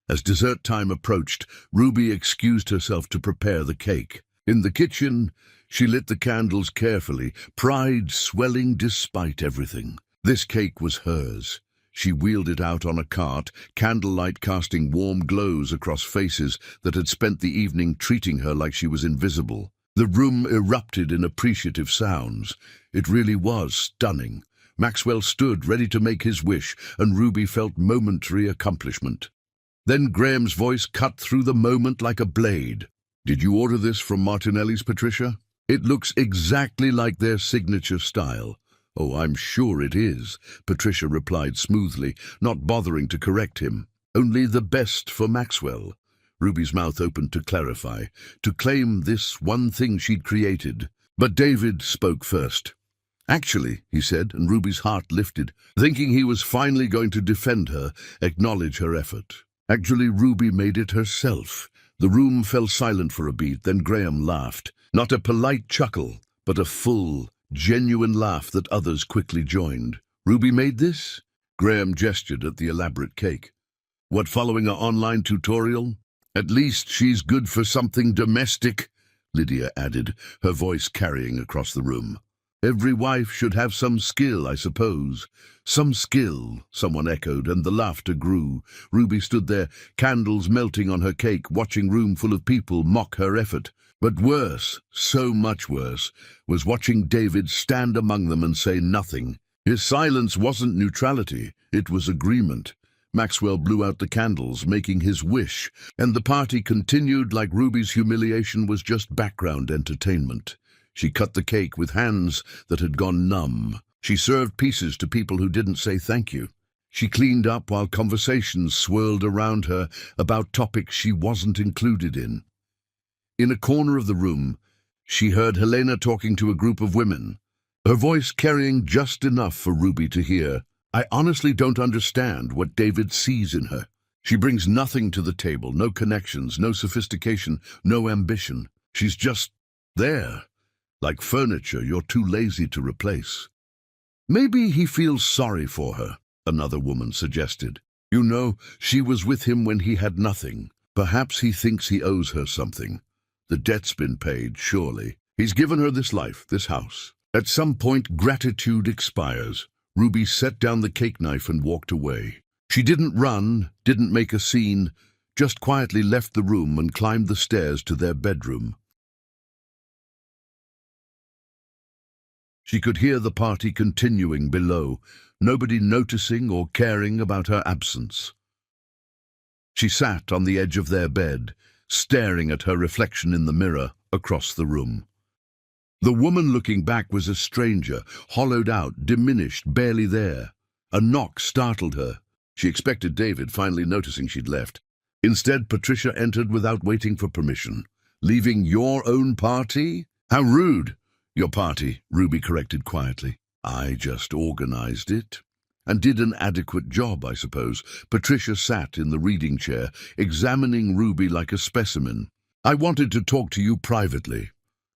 Speaker 1: As dessert time approached, Ruby excused herself to prepare the cake. In the kitchen, she lit the candles carefully, pride swelling despite everything. This cake was hers. She wheeled it out on a cart, candlelight casting warm glows across faces that had spent the evening treating her like she was invisible. The room erupted in appreciative sounds. It really was stunning. Maxwell stood ready to make his wish, and Ruby felt momentary accomplishment. Then Graham's voice cut through the moment like a blade. "Did you order this from Martinelli's, Patricia? It looks exactly like their signature style." "Oh, I'm sure it is," Patricia replied smoothly, not bothering to correct him. "Only the best for Maxwell." Ruby's mouth opened to clarify, to claim this one thing she'd created. But David spoke first. "Actually," he said, and Ruby's heart lifted, thinking he was finally going to defend her, acknowledge her effort. "Actually, Ruby made it herself." The room fell silent for a beat, then Graham laughed. Not a polite chuckle, but a full, genuine laugh that others quickly joined. "Ruby made this?" Graham gestured at the elaborate cake. "What, following an online tutorial?" "At least she's good for something domestic," Lydia added, her voice carrying across the room. "Every wife should have some skill, I suppose." "Some skill," someone echoed, and the laughter grew. Ruby stood there, candles melting on her cake, watching room full of people mock her effort. But worse, so much worse, was watching David stand among them and say nothing. His silence wasn't neutrality, it was agreement. Maxwell blew out the candles, making his wish, and the party continued like Ruby's humiliation was just background entertainment. She cut the cake with hands that had gone numb. She served pieces to people who didn't say thank you. She cleaned up while conversations swirled around her about topics she wasn't included in. In a corner of the room, she heard Helena talking to a group of women, her voice carrying just enough for Ruby to hear. "I honestly don't understand what David sees in her. She brings nothing to the table, no connections, no sophistication, no ambition. She's just there. Like furniture you're too lazy to replace." "Maybe he feels sorry for her," another woman suggested. "You know, she was with him when he had nothing. Perhaps he thinks he owes her something. The debt's been paid, surely. He's given her this life, this house. At some point, gratitude expires." Ruby set down the cake knife and walked away. She didn't run, didn't make a scene, just quietly left the room and climbed the stairs to their bedroom. She could hear the party continuing below, nobody noticing or caring about her absence. She sat on the edge of their bed, staring at her reflection in the mirror across the room. The woman looking back was a stranger, hollowed out, diminished, barely there. A knock startled her. She expected David, finally noticing she'd left. Instead, Patricia entered without waiting for permission. "Leaving your own party? How rude!" "Your party," Ruby corrected quietly. "I just organized it." "And did an adequate job, I suppose." Patricia sat in the reading chair, examining Ruby like a specimen. "I wanted to talk to you privately.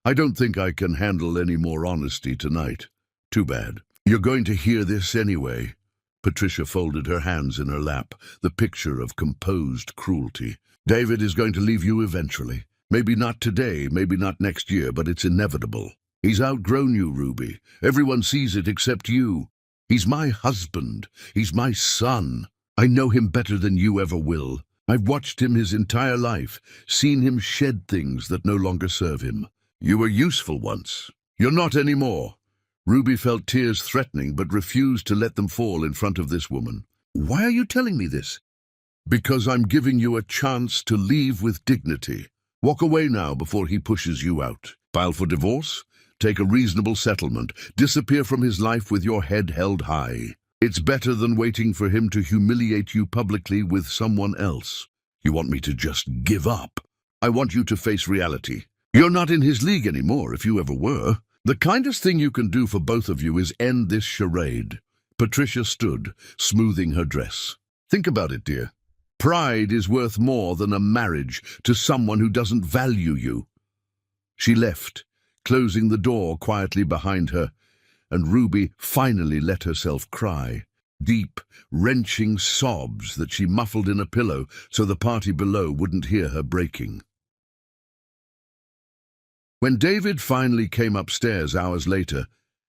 Speaker 1: I don't think I can handle any more honesty tonight." "Too bad. You're going to hear this anyway." Patricia folded her hands in her lap, the picture of composed cruelty. "David is going to leave you eventually. Maybe not today, maybe not next year, but it's inevitable. He's outgrown you, Ruby. Everyone sees it except you. He's my husband. He's my son. I know him better than you ever will. I've watched him his entire life, seen him shed things that no longer serve him. You were useful once. You're not anymore." Ruby felt tears threatening, but refused to let them fall in front of this woman. "Why are you telling me this?" "Because I'm giving you a chance to leave with dignity. Walk away now before he pushes you out. File for divorce? Take a reasonable settlement. Disappear from his life with your head held high. It's better than waiting for him to humiliate you publicly with someone else." "You want me to just give up?" "I want you to face reality. You're not in his league anymore, if you ever were. The kindest thing you can do for both of you is end this charade." Patricia stood, smoothing her dress. "Think about it, dear. Pride is worth more than a marriage to someone who doesn't value you." She left, closing the door quietly behind her, and Ruby finally let herself cry. Deep, wrenching sobs that she muffled in a pillow so the party below wouldn't hear her breaking. When David finally came upstairs hours later,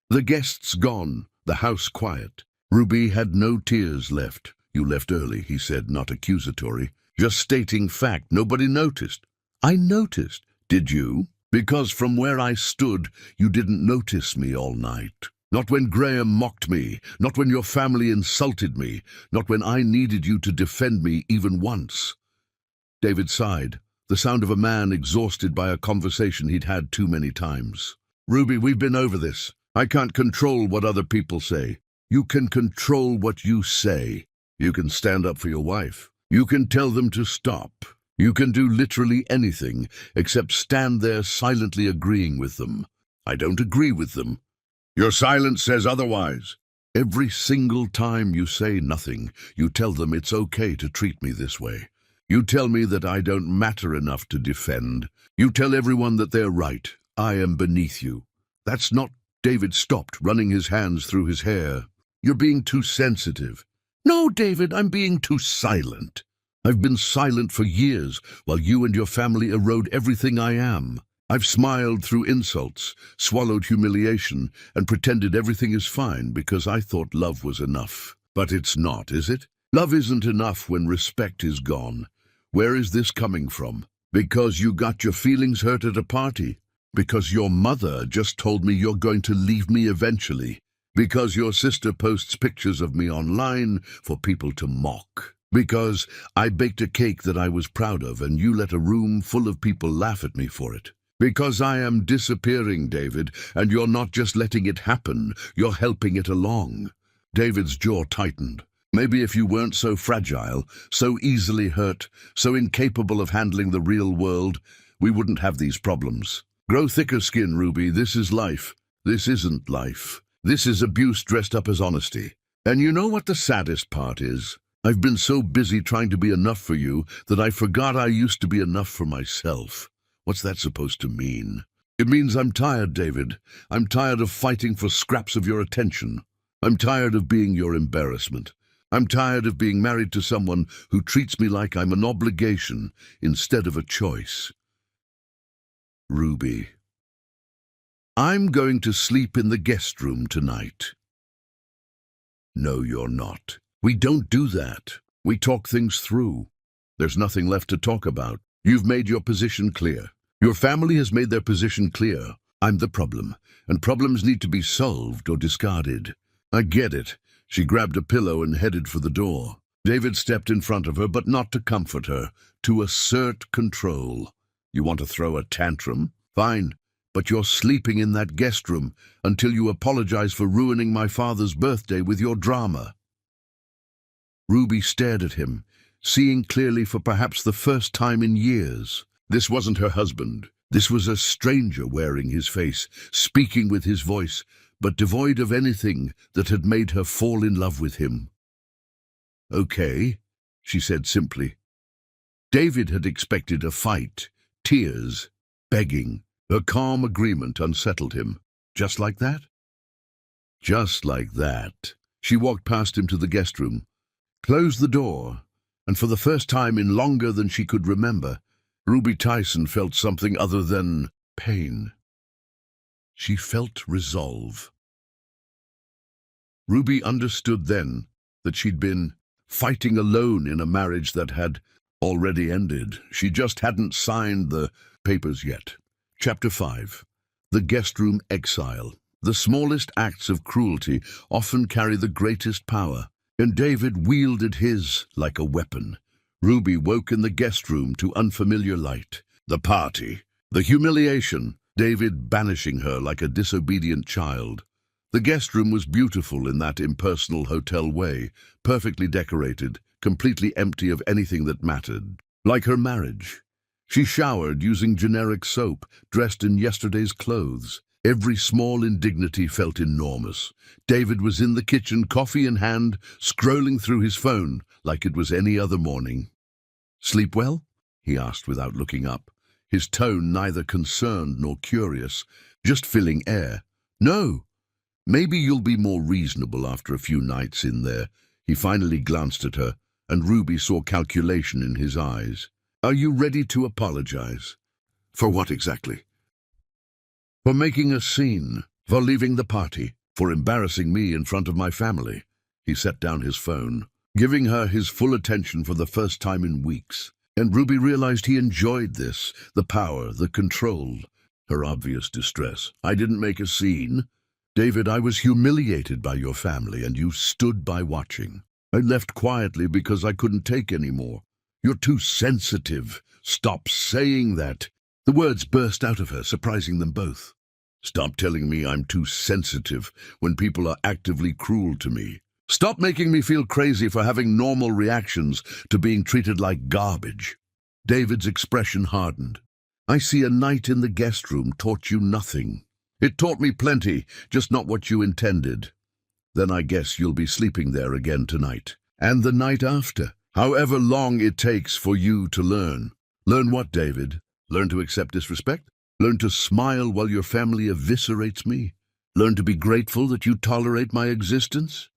Speaker 1: the guests gone, the house quiet. Ruby had no tears left. "You left early," he said, not accusatory. "Just stating fact. Nobody noticed." "I noticed." "Did you?" "Because from where I stood, you didn't notice me all night. Not when Graham mocked me, not when your family insulted me, not when I needed you to defend me even once." David sighed, the sound of a man exhausted by a conversation he'd had too many times. "Ruby, we've been over this. I can't control what other people say. You can control what you say. You can stand up for your wife. You can tell them to stop. You can do literally anything except stand there silently agreeing with them." "I don't agree with them." "Your silence says otherwise." "Every single time you say nothing, you tell them it's okay to treat me this way. You tell me that I don't matter enough to defend. You tell everyone that they're right. I am beneath you." "That's not—" David stopped, running his hands through his hair. "You're being too sensitive." "No, David, I'm being too silent. I've been silent for years while you and your family erode everything I am. I've smiled through insults, swallowed humiliation, and pretended everything is fine because I thought love was enough. But it's not, is it? Love isn't enough when respect is gone. Where is this coming from? Because you got your feelings hurt at a party? Because your mother just told me you're going to leave me eventually? Because your sister posts pictures of me online for people to mock? Because I baked a cake that I was proud of and you let a room full of people laugh at me for it? Because I am disappearing, David, and you're not just letting it happen, you're helping it along." David's jaw tightened. "Maybe if you weren't so fragile, so easily hurt, so incapable of handling the real world, we wouldn't have these problems. Grow thicker skin, Ruby. This is life. This isn't life. This is abuse dressed up as honesty. And you know what the saddest part is? I've been so busy trying to be enough for you that I forgot I used to be enough for myself." What's that supposed to mean? "It means I'm tired, David. I'm tired of fighting for scraps of your attention. I'm tired of being your embarrassment. I'm tired of being married to someone who treats me like I'm an obligation instead of a choice." "Ruby, I'm going to sleep in the guest room tonight." "No, you're not. We don't do that. We talk things through. There's nothing left to talk about. You've made your position clear. Your family has made their position clear. I'm the problem, and problems need to be solved or discarded." "I get it." She grabbed a pillow and headed for the door. David stepped in front of her, but not to comfort her, to assert control. "You want to throw a tantrum? Fine, but you're sleeping in that guest room until you apologize for ruining my father's birthday with your drama." Ruby stared at him, seeing clearly for perhaps the first time in years. This wasn't her husband. This was a stranger wearing his face, speaking with his voice, but devoid of anything that had made her fall in love with him. "Okay," she said simply. David had expected a fight, tears, begging. Her calm agreement unsettled him. Just like that? Just like that. She walked past him to the guest room, closed the door, and for the first time in longer than she could remember, Ruby Tyson felt something other than pain. She felt resolve. Ruby understood then that she'd been fighting alone in a marriage that had already ended. She just hadn't signed the papers yet. Chapter 5. The Guest Room Exile. The smallest acts of cruelty often carry the greatest power, and David wielded his like a weapon. Ruby woke in the guest room to unfamiliar light. The party, the humiliation, David banishing her like a disobedient child. The guest room was beautiful in that impersonal hotel way, perfectly decorated, completely empty of anything that mattered. Like her marriage. She showered using generic soap, dressed in yesterday's clothes. Every small indignity felt enormous. David was in the kitchen, coffee in hand, scrolling through his phone like it was any other morning. "Sleep well?" he asked without looking up, his tone neither concerned nor curious, just filling air. "No. Maybe you'll be more reasonable after a few nights in there." He finally glanced at her, and Ruby saw calculation in his eyes. "Are you ready to apologize?" "For what exactly?" For making a scene, for leaving the party, for embarrassing me in front of my family. He set down his phone, giving her his full attention for the first time in weeks. And Ruby realized he enjoyed this, the power, the control, her obvious distress. I didn't make a scene. David, I was humiliated by your family, and you stood by watching. I left quietly because I couldn't take any more. You're too sensitive. Stop saying that. The words burst out of her, surprising them both. Stop telling me I'm too sensitive when people are actively cruel to me. Stop making me feel crazy for having normal reactions to being treated like garbage. David's expression hardened. I see a night in the guest room taught you nothing. It taught me plenty, just not what you intended. Then I guess you'll be sleeping there again tonight. And the night after. However long it takes for you to learn. Learn what, David? Learn to accept disrespect? Learn to smile while your family eviscerates me? Learn to be grateful that you tolerate my existence?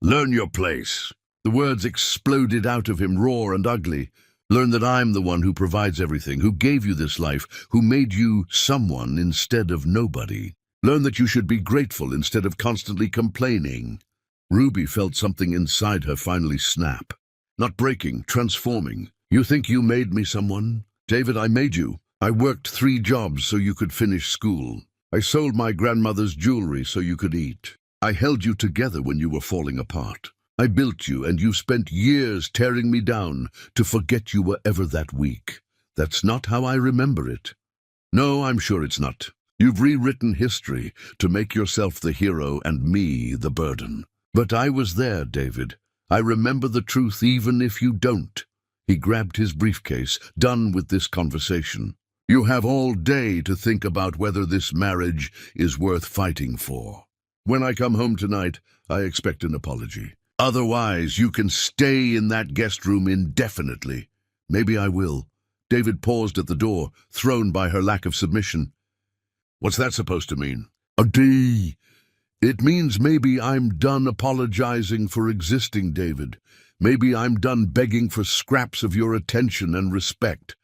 Speaker 1: Learn your place. The words exploded out of him, raw and ugly. Learn that I'm the one who provides everything, who gave you this life, who made you someone instead of nobody. Learn that you should be grateful instead of constantly complaining. Ruby felt something inside her finally snap. Not breaking, transforming. You think you made me someone? David, I made you. I worked 3 jobs so you could finish school. I sold my grandmother's jewelry so you could eat. I held you together when you were falling apart. I built you, and you spent years tearing me down to forget you were ever that weak. That's not how I remember it. No, I'm sure it's not. You've rewritten history to make yourself the hero and me the burden. But I was there, David. I remember the truth even if you don't. He grabbed his briefcase, done with this conversation. You have all day to think about whether this marriage is worth fighting for. When I come home tonight, I expect an apology. Otherwise, you can stay in that guest room indefinitely. Maybe I will. David paused at the door, thrown by her lack of submission. What's that supposed to mean? A D. It means maybe I'm done apologizing for existing, David. Maybe I'm done begging for scraps of your attention and respect.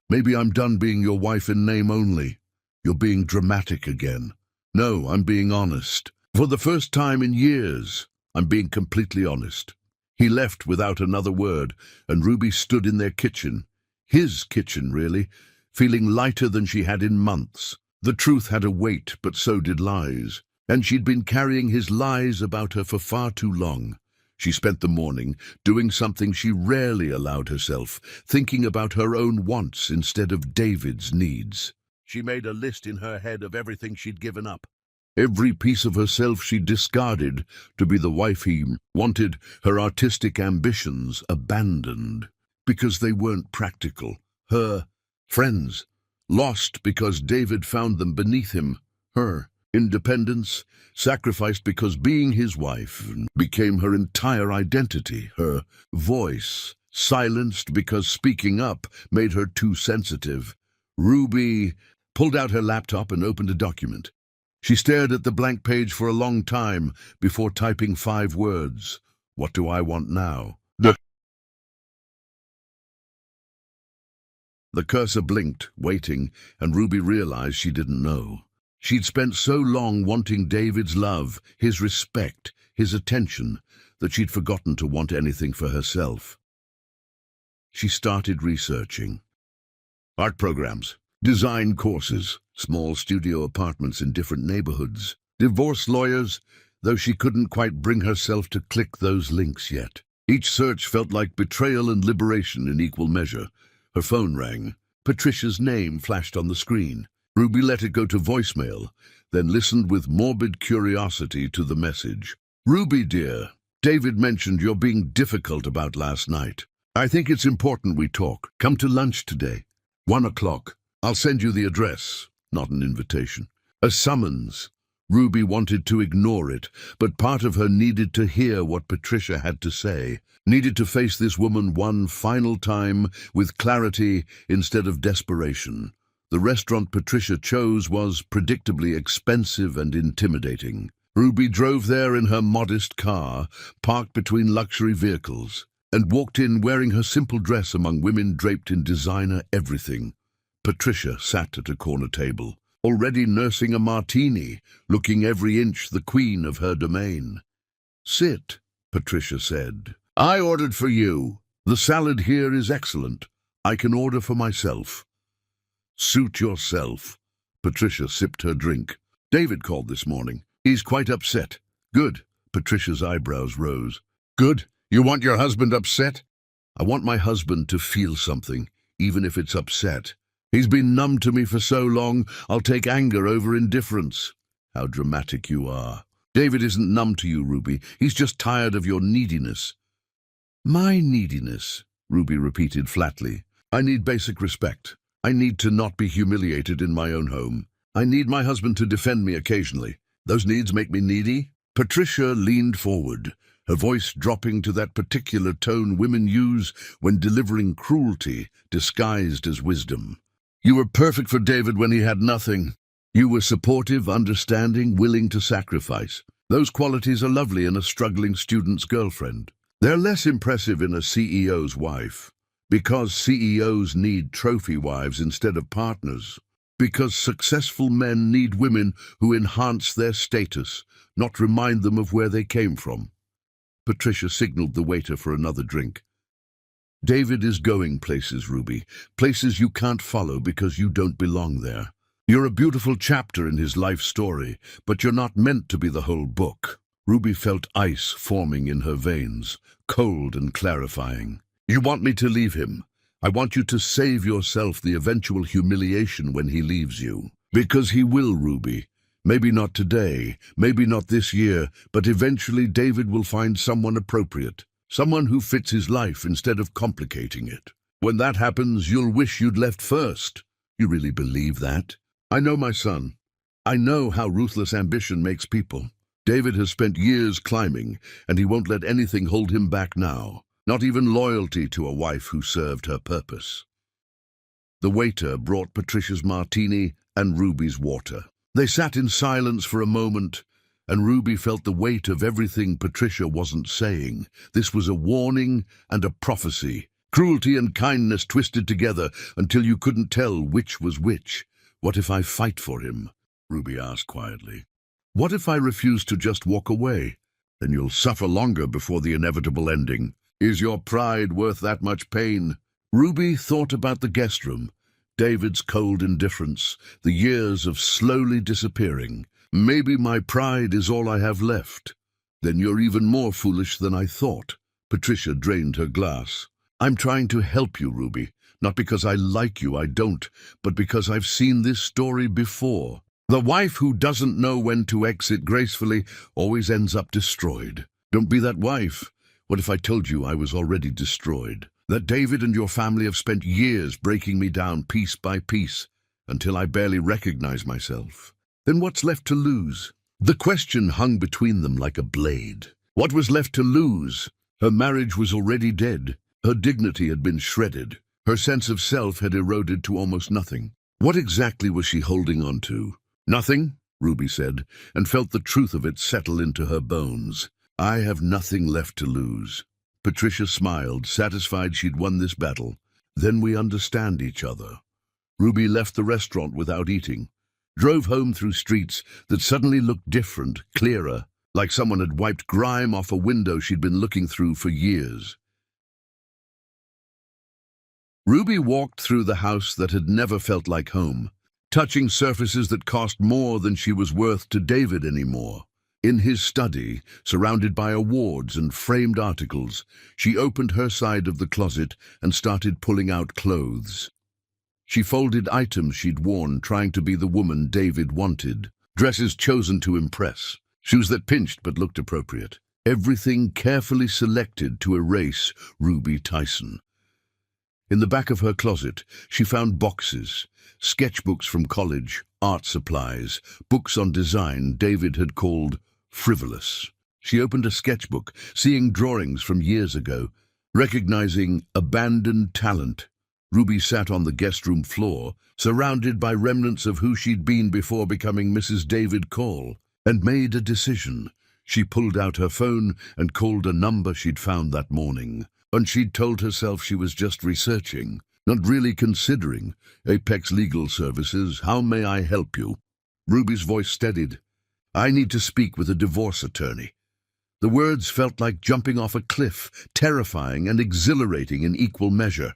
Speaker 1: Maybe I'm done being your wife in name only. You're being dramatic again. No, I'm being honest. For the first time in years, I'm being completely honest. He left without another word, and Ruby stood in their kitchen. His kitchen, really, feeling lighter than she had in months. The truth had a weight, but so did lies. And she'd been carrying his lies about her for far too long. She spent the morning doing something she rarely allowed herself, thinking about her own wants instead of David's needs. She made a list in her head of everything she'd given up. Every piece of herself she discarded to be the wife he wanted, her artistic ambitions abandoned because they weren't practical. Her friends, lost because David found them beneath him. Her independence, sacrificed because being his wife became her entire identity. Her voice, silenced because speaking up made her too sensitive. Ruby pulled out her laptop and opened a document. She stared at the blank page for a long time before typing 5 words. What do I want now? The cursor blinked, waiting, and Ruby realized she didn't know. She'd spent so long wanting David's love, his respect, his attention, that she'd forgotten to want anything for herself. She started researching. Art programs, design courses, small studio apartments in different neighborhoods, divorce lawyers, though she couldn't quite bring herself to click those links yet. Each search felt like betrayal and liberation in equal measure. Her phone rang. Patricia's name flashed on the screen. Ruby let it go to voicemail, then listened with morbid curiosity to the message. Ruby, dear, David mentioned you're being difficult about last night. I think it's important we talk. Come to lunch today. 1 o'clock. I'll send you the address. Not an invitation. A summons. Ruby wanted to ignore it, but part of her needed to hear what Patricia had to say. Needed to face this woman one final time with clarity instead of desperation. The restaurant Patricia chose was predictably expensive and intimidating. Ruby drove there in her modest car, parked between luxury vehicles, and walked in wearing her simple dress among women draped in designer everything. Patricia sat at a corner table. already nursing a martini, looking every inch the queen of her domain. "Sit," Patricia said. "I ordered for you. The salad here is excellent. I can order for myself." "Suit yourself." Patricia sipped her drink. "David called this morning. He's quite upset." "Good." Patricia's eyebrows rose. "Good? You want your husband upset?" "I want my husband to feel something, even if it's upset. He's been numb to me for so long, I'll take anger over indifference." "How dramatic you are." "David isn't numb to you, Ruby. He's just tired of your neediness." "My neediness," Ruby repeated flatly. "I need basic respect. I need to not be humiliated in my own home. I need my husband to defend me occasionally. Those needs make me needy." Patricia leaned forward, her voice dropping to that particular tone women use when delivering cruelty disguised as wisdom. "You were perfect for David when he had nothing. You were supportive, understanding, willing to sacrifice. Those qualities are lovely in a struggling student's girlfriend. They're less impressive in a CEO's wife. Because CEOs need trophy wives instead of partners. Because successful men need women who enhance their status, not remind them of where they came from." Patricia signaled the waiter for another drink. "David is going places, Ruby. Places you can't follow because you don't belong there. You're a beautiful chapter in his life story, but you're not meant to be the whole book." Ruby felt ice forming in her veins, cold and clarifying. "You want me to leave him? I want you to save yourself the eventual humiliation when he leaves you. Because he will, Ruby. Maybe not today, maybe not this year, but eventually David will find someone appropriate. Someone who fits his life instead of complicating it. When that happens, you'll wish you'd left first." "You really believe that?" "I know my son. I know how ruthless ambition makes people. David has spent years climbing, and he won't let anything hold him back now. Not even loyalty to a wife who served her purpose." The waiter brought Patricia's martini and Ruby's water. They sat in silence for a moment, and Ruby felt the weight of everything Patricia wasn't saying. This was a warning and a prophecy. Cruelty and kindness twisted together until you couldn't tell which was which. "What if I fight for him?" Ruby asked quietly. "What if I refuse to just walk away? Then you'll suffer longer before the inevitable ending. Is your pride worth that much pain?" Ruby thought about the guest room, David's cold indifference, the years of slowly disappearing. "Maybe my pride is all I have left." "Then you're even more foolish than I thought." Patricia drained her glass. "I'm trying to help you, Ruby. Not because I like you, I don't, but because I've seen this story before. The wife who doesn't know when to exit gracefully always ends up destroyed. Don't be that wife. What if I told you I was already destroyed? That David and your family have spent years breaking me down piece by piece, until I barely recognize myself. Then what's left to lose?" The question hung between them like a blade. What was left to lose? Her marriage was already dead. Her dignity had been shredded. Her sense of self had eroded to almost nothing. What exactly was she holding on to? "Nothing," Ruby said, and felt the truth of it settle into her bones. "I have nothing left to lose." Patricia smiled, satisfied she'd won this battle. "Then we understand each other." Ruby left the restaurant without eating, drove home through streets that suddenly looked different, clearer, like someone had wiped grime off a window she'd been looking through for years. Ruby walked through the house that had never felt like home, touching surfaces that cost more than she was worth to David anymore. In his study, surrounded by awards and framed articles, she opened her side of the closet and started pulling out clothes. She folded items she'd worn, trying to be the woman David wanted. Dresses chosen to impress, shoes that pinched but looked appropriate. Everything carefully selected to erase Ruby Tyson. In the back of her closet, she found boxes, sketchbooks from college, art supplies, books on design David had called frivolous. She opened a sketchbook, seeing drawings from years ago, recognizing abandoned talent. Ruby sat on the guest room floor, surrounded by remnants of who she'd been before becoming Mrs. David Cole, and made a decision. She pulled out her phone and called a number she'd found that morning. And she'd told herself she was just researching. Not really considering. Apex Legal Services, how may I help you? Ruby's voice steadied. I need to speak with a divorce attorney. The words felt like jumping off a cliff, terrifying and exhilarating in equal measure.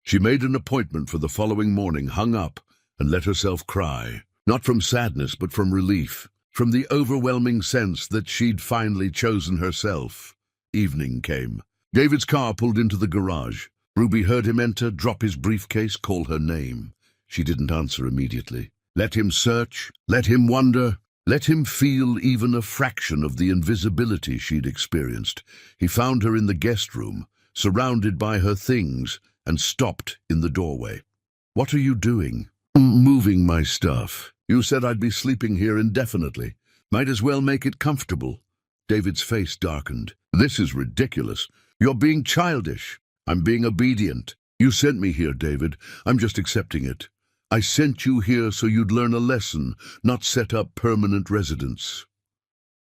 Speaker 1: She made an appointment for the following morning, hung up, and let herself cry. Not from sadness, but from relief. From the overwhelming sense that she'd finally chosen herself. Evening came. David's car pulled into the garage. Ruby heard him enter, drop his briefcase, call her name. She didn't answer immediately. Let him search, let him wonder, let him feel even a fraction of the invisibility she'd experienced. He found her in the guest room, surrounded by her things, and stopped in the doorway. What are you doing? Moving my stuff. You said I'd be sleeping here indefinitely. Might as well make it comfortable. David's face darkened. This is ridiculous. You're being childish. I'm being obedient. You sent me here, David. I'm just accepting it. I sent you here so you'd learn a lesson, not set up permanent residence.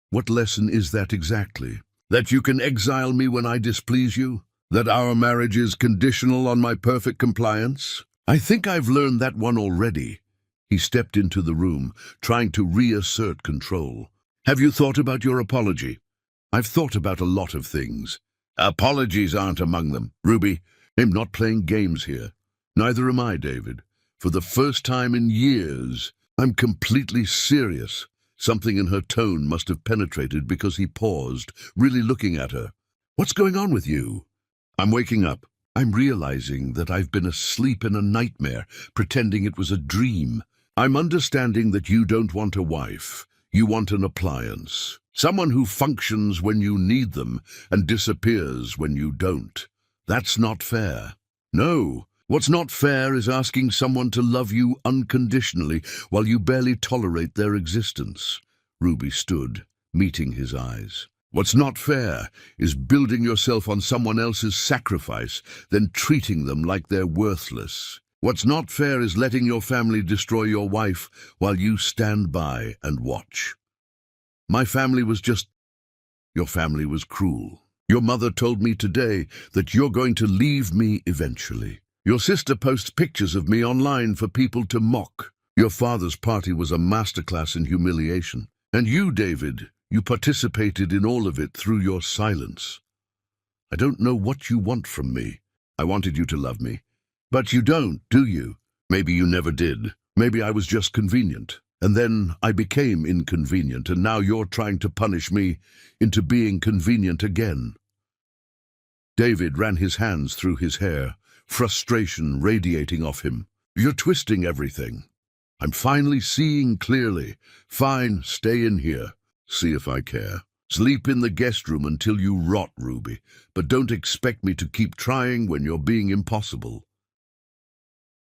Speaker 1: What lesson is that exactly? That you can exile me when I displease you? That our marriage is conditional on my perfect compliance? I think I've learned that one already. He stepped into the room, trying to reassert control. Have you thought about your apology? I've thought about a lot of things. Apologies aren't among them. Ruby, I'm not playing games here. Neither am I, David. For the first time in years, I'm completely serious. Something in her tone must have penetrated because he paused, really looking at her. What's going on with you? I'm waking up. I'm realizing that I've been asleep in a nightmare, pretending it was a dream. I'm understanding that you don't want a wife. You want an appliance. Someone who functions when you need them and disappears when you don't. That's not fair. No, what's not fair is asking someone to love you unconditionally while you barely tolerate their existence. Ruby stood, meeting his eyes. What's not fair is building yourself on someone else's sacrifice, then treating them like they're worthless. What's not fair is letting your family destroy your wife while you stand by and watch. My family was just... Your family was cruel. Your mother told me today that you're going to leave me eventually. Your sister posts pictures of me online for people to mock. Your father's party was a masterclass in humiliation. And you, David, you participated in all of it through your silence. I don't know what you want from me. I wanted you to love me. But you don't, do you? Maybe you never did. Maybe I was just convenient. And then I became inconvenient, and now you're trying to punish me into being convenient again. David ran his hands through his hair, frustration radiating off him. You're twisting everything. I'm finally seeing clearly. Fine, stay in here. See if I care. Sleep in the guest room until you rot, Ruby. But don't expect me to keep trying when you're being impossible.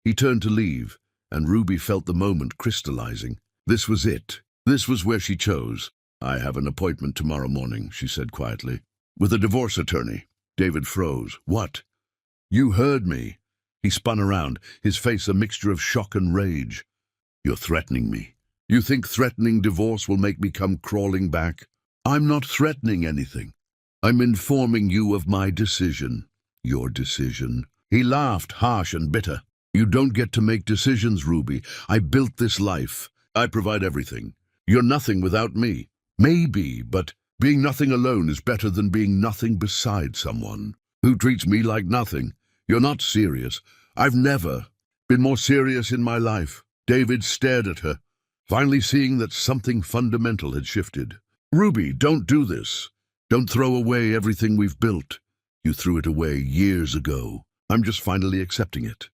Speaker 1: He turned to leave, and Ruby felt the moment crystallizing. This was it. This was where she chose. I have an appointment tomorrow morning, she said quietly. With a divorce attorney. David froze. What? You heard me. He spun around, his face a mixture of shock and rage. You're threatening me. You think threatening divorce will make me come crawling back? I'm not threatening anything. I'm informing you of my decision. Your decision. He laughed, harsh and bitter. You don't get to make decisions, Ruby. I built this life. I provide everything. You're nothing without me. Maybe, but being nothing alone is better than being nothing beside someone who treats me like nothing. You're not serious. I've never been more serious in my life. David stared at her, finally seeing that something fundamental had shifted. Ruby, don't do this. Don't throw away everything we've built. You threw it away years ago. I'm just finally accepting it.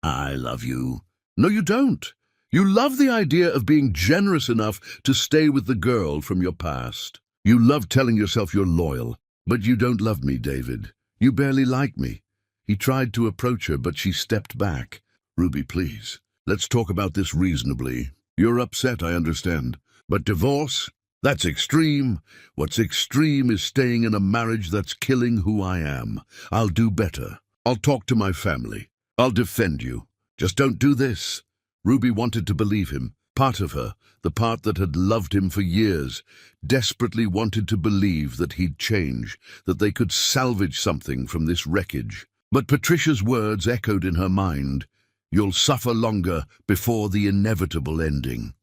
Speaker 1: I love you. No, you don't. You love the idea of being generous enough to stay with the girl from your past. You love telling yourself you're loyal, but you don't love me, David. You barely like me. He tried to approach her, but she stepped back. Ruby, please, let's talk about this reasonably. You're upset, I understand. But divorce? That's extreme. What's extreme is staying in a marriage that's killing who I am. I'll do better. I'll talk to my family. I'll defend you. Just don't do this. Ruby wanted to believe him, Part of her, the part that had loved him for years, desperately wanted to believe that he'd change, that they could salvage something from this wreckage. But Patricia's words echoed in her mind. "You'll suffer longer before the inevitable ending."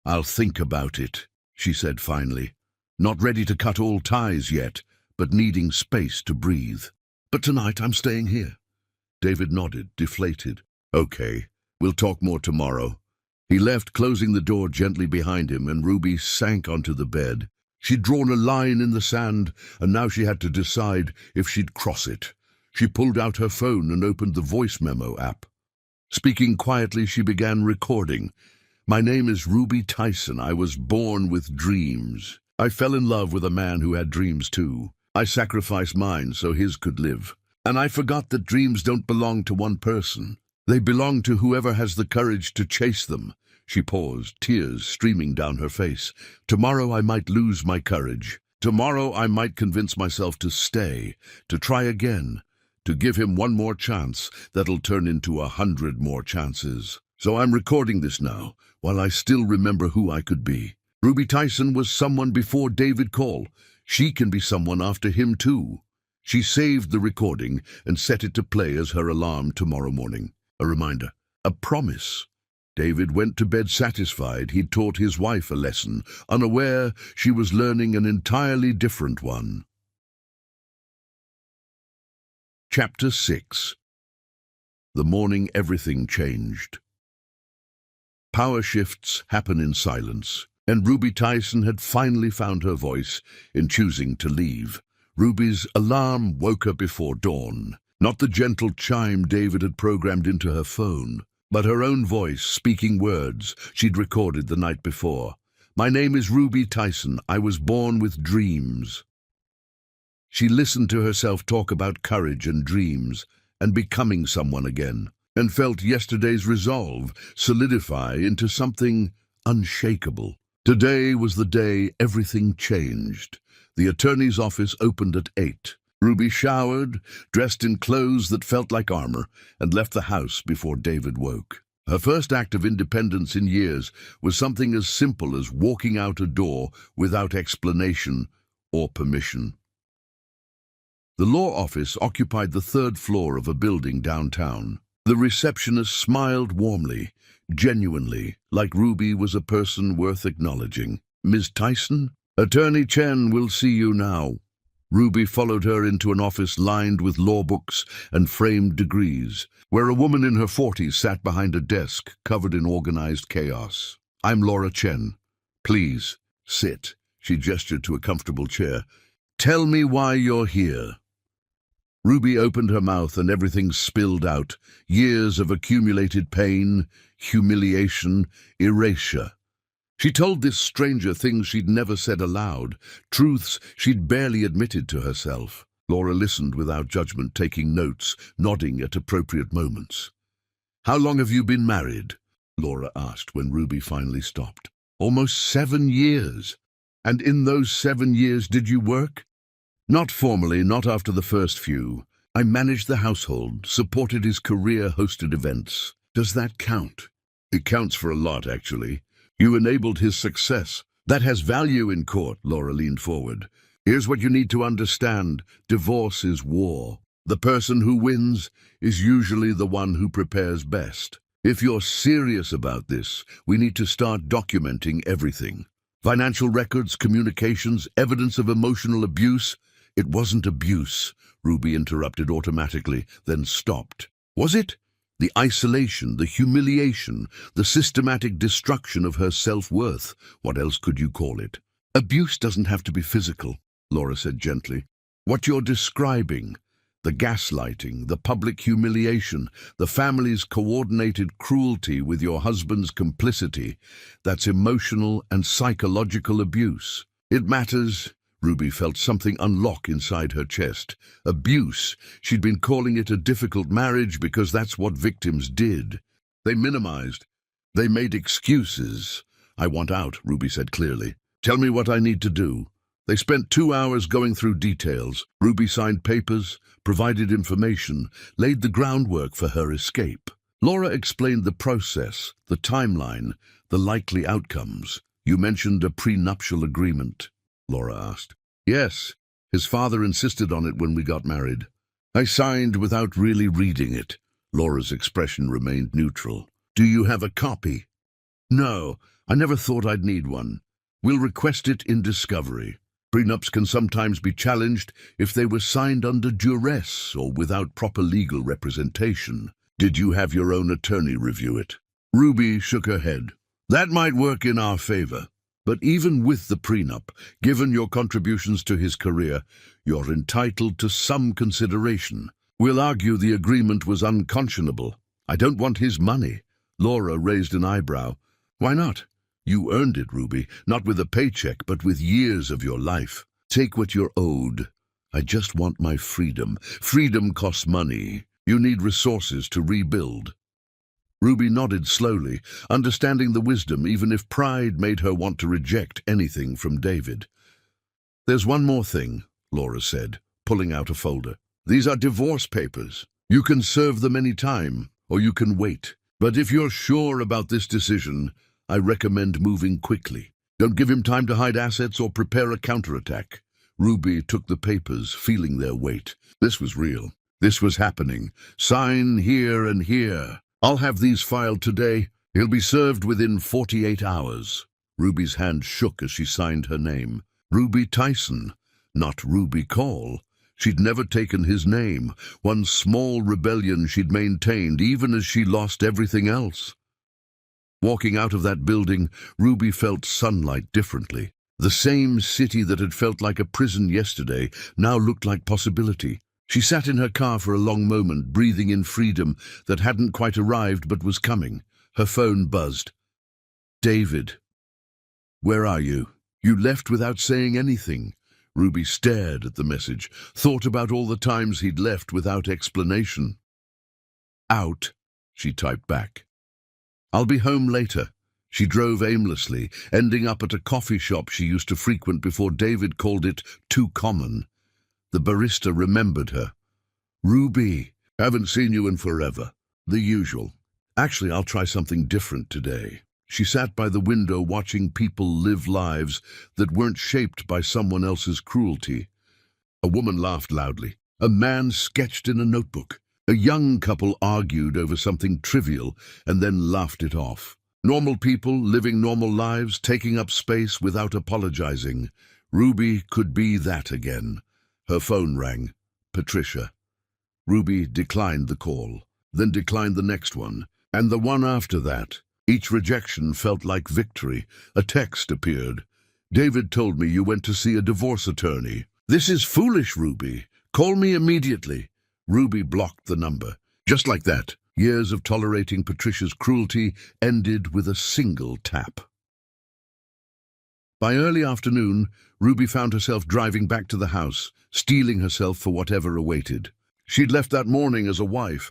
Speaker 1: "I'll think about it," she said finally. Not ready to cut all ties yet, but needing space to breathe. "But tonight I'm staying here." David nodded, deflated. "Okay, we'll talk more tomorrow." He left, closing the door gently behind him, and Ruby sank onto the bed. She'd drawn a line in the sand, and now she had to decide if she'd cross it. She pulled out her phone and opened the voice memo app. Speaking quietly, she began recording. "My name is Ruby Tyson. I was born with dreams. I fell in love with a man who had dreams too. I sacrificed mine so his could live. And I forgot that dreams don't belong to one person. They belong to whoever has the courage to chase them." She paused, tears streaming down her face. "Tomorrow I might lose my courage. Tomorrow I might convince myself to stay, to try again, to give him one more chance that'll turn into 100 more chances. So I'm recording this now, while I still remember who I could be. Ruby Tyson was someone before David Call. She can be someone after him too." She saved the recording and set it to play as her alarm tomorrow morning. A reminder, a promise. David went to bed satisfied he'd taught his wife a lesson, unaware she was learning an entirely different one. Chapter 6. The morning everything changed. Power shifts happen in silence, and Ruby Tyson had finally found her voice in choosing to leave. Ruby's alarm woke her before dawn, not the gentle chime David had programmed into her phone, but her own voice speaking words she'd recorded the night before. "My name is Ruby Tyson. I was born with dreams." She listened to herself talk about courage and dreams and becoming someone again, and felt yesterday's resolve solidify into something unshakable. Today was the day everything changed. The attorney's office opened at 8. Ruby showered, dressed in clothes that felt like armor, and left the house before David woke. Her first act of independence in years was something as simple as walking out a door without explanation or permission. The law office occupied the 3rd floor of a building downtown. The receptionist smiled warmly, genuinely, like Ruby was a person worth acknowledging. "Ms. Tyson? Attorney Chen will see you now." Ruby followed her into an office lined with law books and framed degrees, where a woman in her 40s sat behind a desk covered in organized chaos. "I'm Laura Chen. Please, sit." She gestured to a comfortable chair. "Tell me why you're here." Ruby opened her mouth and everything spilled out. Years of accumulated pain, humiliation, erasure. She told this stranger things she'd never said aloud, truths she'd barely admitted to herself. Laura listened without judgment, taking notes, nodding at appropriate moments. "How long have you been married?" Laura asked when Ruby finally stopped. "Almost 7 years. And in those 7 years did you work?" "Not formally, not after the first few. I managed the household, supported his career, hosted events. Does that count?" "It counts for a lot, actually. You enabled his success. That has value in court," Laura leaned forward. "Here's what you need to understand. Divorce is war. The person who wins is usually the one who prepares best. If you're serious about this, we need to start documenting everything. Financial records, communications, evidence of emotional abuse." "It wasn't abuse," Ruby interrupted automatically, then stopped. "Was it? The isolation, the humiliation, the systematic destruction of her self-worth. What else could you call it?" "Abuse doesn't have to be physical," Laura said gently. "What you're describing, the gaslighting, the public humiliation, the family's coordinated cruelty with your husband's complicity, that's emotional and psychological abuse. It matters." Ruby felt something unlock inside her chest. Abuse. She'd been calling it a difficult marriage because that's what victims did. They minimized. They made excuses. "I want out," Ruby said clearly. "Tell me what I need to do." They spent 2 hours going through details. Ruby signed papers, provided information, laid the groundwork for her escape. Laura explained the process, the timeline, the likely outcomes. You mentioned a prenuptial agreement, Laura asked. Yes, his father insisted on it when we got married. I signed without really reading it. Laura's expression remained neutral. Do you have a copy? No, I never thought I'd need one. We'll request it in discovery. Prenups can sometimes be challenged if they were signed under duress or without proper legal representation. Did you have your own attorney review it? Ruby shook her head. That might work in our favor. But even with the prenup, given your contributions to his career, you're entitled to some consideration. We'll argue the agreement was unconscionable. I don't want his money. Laura raised an eyebrow. Why not? You earned it, Ruby, not with a paycheck, but with years of your life. Take what you're owed. I just want my freedom. Freedom costs money. You need resources to rebuild. Ruby nodded slowly, understanding the wisdom even if pride made her want to reject anything from David. There's one more thing, Laura said, pulling out a folder. These are divorce papers. You can serve them any time, or you can wait. But if you're sure about this decision, I recommend moving quickly. Don't give him time to hide assets or prepare a counterattack. Ruby took the papers, feeling their weight. This was real. This was happening. Sign here and here. I'll have these filed today. He'll be served within 48 hours. Ruby's hand shook as she signed her name. Ruby Tyson, not Ruby Call. She'd never taken his name, one small rebellion she'd maintained even as she lost everything else. Walking out of that building, Ruby felt sunlight differently. The same city that had felt like a prison yesterday now looked like possibility. She sat in her car for a long moment, breathing in freedom that hadn't quite arrived but was coming. Her phone buzzed. David. Where are you? You left without saying anything. Ruby stared at the message, thought about all the times he'd left without explanation. Out, she typed back. I'll be home later. She drove aimlessly, ending up at a coffee shop she used to frequent before David called it too common. The barista remembered her. Ruby, haven't seen you in forever. The usual. Actually, I'll try something different today. She sat by the window watching people live lives that weren't shaped by someone else's cruelty. A woman laughed loudly. A man sketched in a notebook. A young couple argued over something trivial and then laughed it off. Normal people living normal lives, taking up space without apologizing. Ruby could be that again. Her phone rang. Patricia. Ruby declined the call, then declined the next one, and the one after that. Each rejection felt like victory. A text appeared. David told me you went to see a divorce attorney. This is foolish, Ruby. Call me immediately. Ruby blocked the number. Just like that, years of tolerating Patricia's cruelty ended with a single tap. By early afternoon, Ruby found herself driving back to the house, steeling herself for whatever awaited. She'd left that morning as a wife.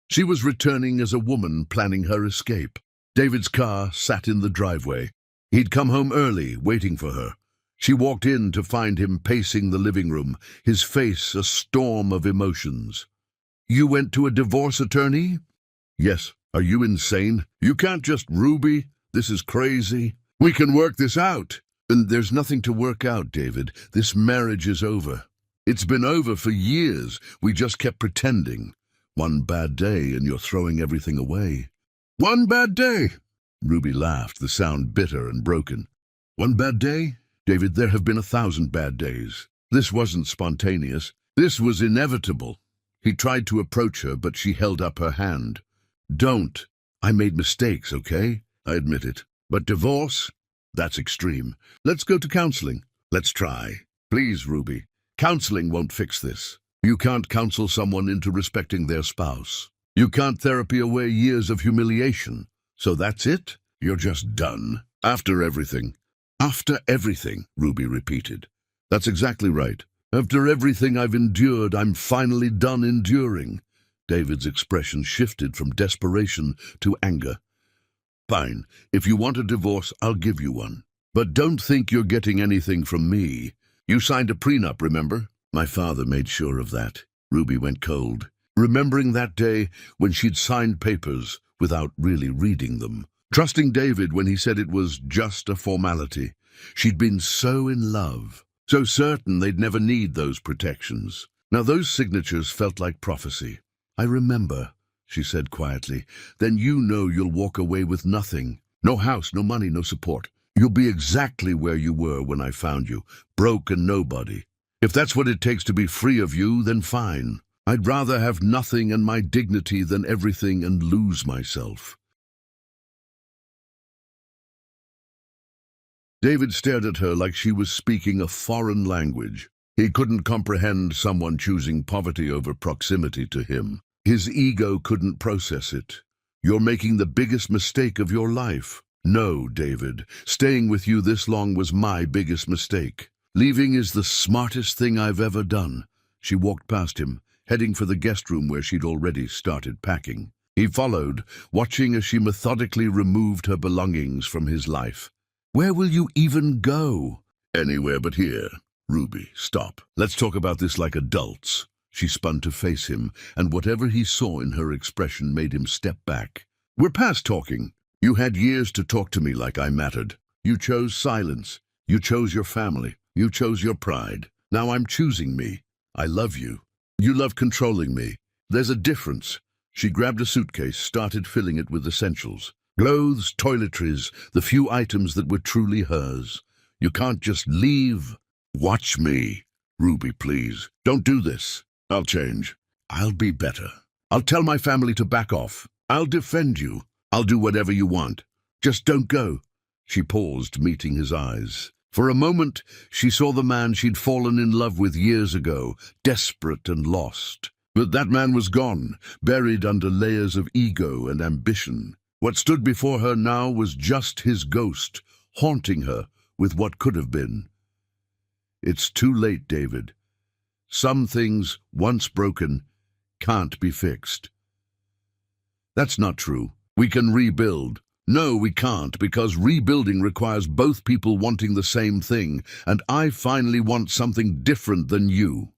Speaker 1: She was returning as a woman planning her escape. David's car sat in the driveway. He'd come home early, waiting for her. She walked in to find him pacing the living room, his face a storm of emotions. You went to a divorce attorney? Yes. Are you insane? You can't just, Ruby. This is crazy. We can work this out. And there's nothing to work out, David. This marriage is over. It's been over for years. We just kept pretending. One bad day and you're throwing everything away. One bad day? Ruby laughed, the sound bitter and broken. One bad day? David, there have been 1,000 bad days. This wasn't spontaneous. This was inevitable. He tried to approach her, but she held up her hand. Don't. I made mistakes, okay? I admit it. But divorce? That's extreme. Let's go to counseling. Let's try. Please, Ruby. Counseling won't fix this. You can't counsel someone into respecting their spouse. You can't therapy away years of humiliation. So that's it? You're just done. After everything. After everything, Ruby repeated. That's exactly right. After everything I've endured, I'm finally done enduring. David's expression shifted from desperation to anger. Fine. If you want a divorce, I'll give you one. But don't think you're getting anything from me. You signed a prenup, remember? My father made sure of that. Ruby went cold. remembering that day when she'd signed papers without really reading them, trusting David when he said it was just a formality. She'd been so in love, so certain they'd never need those protections. Now those signatures felt like prophecy. "I remember," she said quietly. "Then you know you'll walk away with nothing. No house, no money, no support. You'll be exactly where you were when I found you, broke and nobody. If that's what it takes to be free of you, then fine. I'd rather have nothing and my dignity than everything and lose myself." David stared at her like she was speaking a foreign language. He couldn't comprehend someone choosing poverty over proximity to him. His ego couldn't process it. "You're making the biggest mistake of your life." "No, David. Staying with you this long was my biggest mistake. Leaving is the smartest thing I've ever done." She walked past him, heading for the guest room where she'd already started packing. He followed, watching as she methodically removed her belongings from his life. "Where will you even go?" "Anywhere but here." "Ruby, stop. Let's talk about this like adults." She spun to face him, and whatever he saw in her expression made him step back. "We're past talking. You had years to talk to me like I mattered. You chose silence. You chose your family. You chose your pride. Now I'm choosing me. I love you. You love controlling me. There's a difference." She grabbed a suitcase, started filling it with essentials. Clothes, toiletries, the few items that were truly hers. "You can't just leave." "Watch me." "Ruby, please. Don't do this." "I'll change. I'll be better. I'll tell my family to back off. I'll defend you. I'll do whatever you want. Just don't go." She paused, meeting his eyes. For a moment, she saw the man she'd fallen in love with years ago, desperate and lost. But that man was gone, buried under layers of ego and ambition. What stood before her now was just his ghost, haunting her with what could have been. "It's too late, David. Some things, once broken, can't be fixed." "That's not true. We can rebuild." "No, we can't, because rebuilding requires both people wanting the same thing, and I finally want something different than you."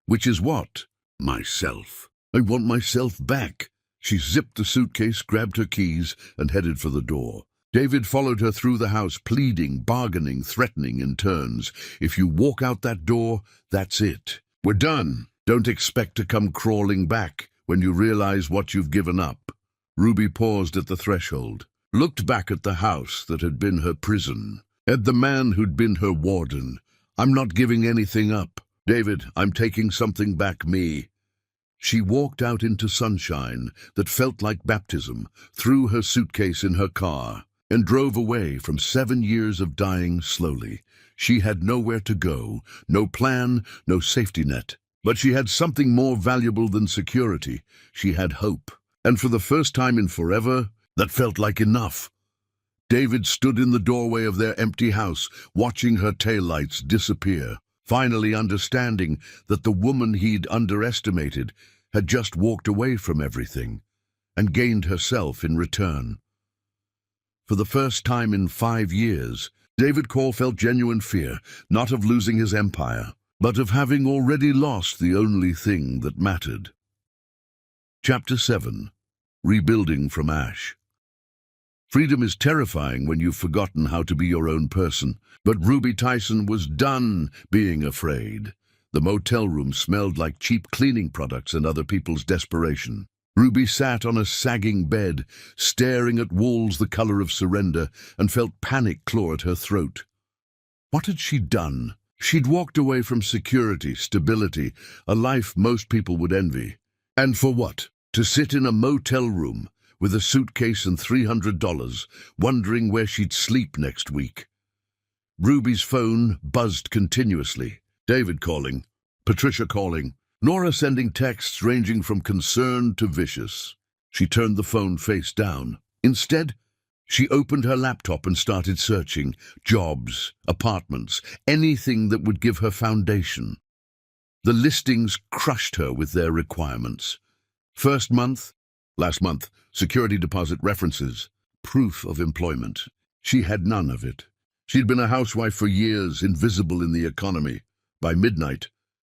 Speaker 1: "Which is what?" "Myself. I want myself back." She zipped the suitcase, grabbed her keys, and headed for the door. David followed her through the house, pleading, bargaining, threatening in turns. "If you walk out that door, that's it. We're done. Don't expect to come crawling back when you realize what you've given up." Ruby paused at the threshold, looked back at the house that had been her prison, at the man who'd been her warden. "I'm not giving anything up. David, I'm taking something back, me." She walked out into sunshine that felt like baptism, threw her suitcase in her car, and drove away from 7 years of dying slowly. She had nowhere to go, no plan, no safety net. But she had something more valuable than security. She had hope. And for the first time in forever, that felt like enough. David stood in the doorway of their empty house, watching her taillights disappear, finally understanding that the woman he'd underestimated had just walked away from everything and gained herself in return. For the first time in 5 years, David Cole felt genuine fear, not of losing his empire, but of having already lost the only thing that mattered. Chapter 7. Rebuilding from Ash. Freedom is terrifying when you've forgotten how to be your own person, but Ruby Tyson was done being afraid. The motel room smelled like cheap cleaning products and other people's desperation. Ruby sat on a sagging bed, staring at walls the color of surrender, and felt panic claw at her throat. What had she done? She'd walked away from security, stability, a life most people would envy. And for what? To sit in a motel room with a suitcase and $300, wondering where she'd sleep next week. Ruby's phone buzzed continuously. David calling, Patricia calling, Nora sending texts ranging from concerned to vicious. She turned the phone face down. Instead, she opened her laptop and started searching. Jobs, apartments, anything that would give her foundation. The listings crushed her with their requirements. First month, last month, security deposit references, proof of employment. She had none of it. She'd been a housewife for years, invisible in the economy. By midnight,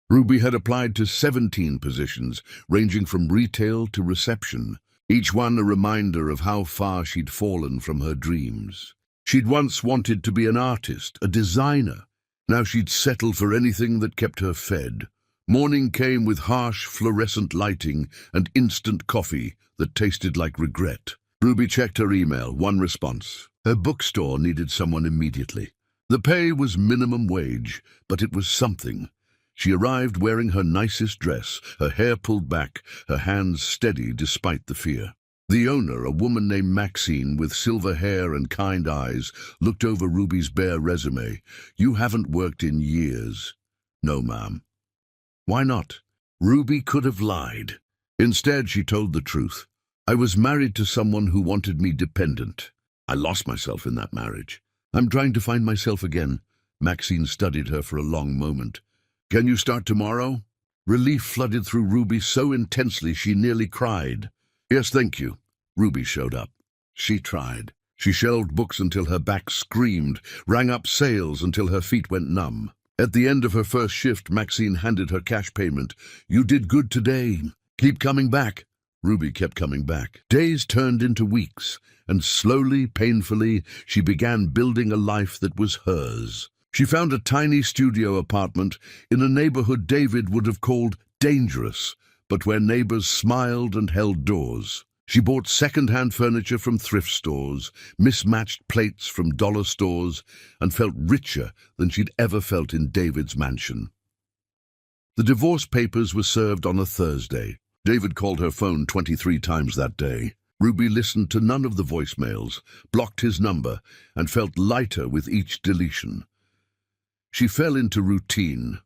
Speaker 1: Ruby had applied to 17 positions, ranging from retail to reception, each one a reminder of how far she'd fallen from her dreams. She'd once wanted to be an artist, a designer. Now she'd settle for anything that kept her fed. Morning came with harsh fluorescent lighting and instant coffee that tasted like regret. Ruby checked her email, one response. Her bookstore needed someone immediately. The pay was minimum wage, but it was something. She arrived wearing her nicest dress, her hair pulled back, her hands steady despite the fear. The owner, a woman named Maxine with silver hair and kind eyes, looked over Ruby's bare resume. "You haven't worked in years." "No, ma'am." "Why not?" Ruby could have lied. Instead, she told the truth. "I was married to someone who wanted me dependent. I lost myself in that marriage. I'm trying to find myself again." Maxine studied her for a long moment. "Can you start tomorrow?" Relief flooded through Ruby so intensely she nearly cried. "Yes, thank you." Ruby showed up. She tried. She shelved books until her back screamed, rang up sales until her feet went numb. At the end of her first shift, Maxine handed her cash payment. "You did good today. Keep coming back." Ruby kept coming back. Days turned into weeks, and slowly, painfully, she began building a life that was hers. She found a tiny studio apartment in a neighborhood David would have called dangerous, but where neighbors smiled and held doors. She bought second-hand furniture from thrift stores, mismatched plates from dollar stores, and felt richer than she'd ever felt in David's mansion. The divorce papers were served on a Thursday. David called her phone 23 times that day. Ruby listened to none of the voicemails, blocked his number, and felt lighter with each deletion. She fell into routine.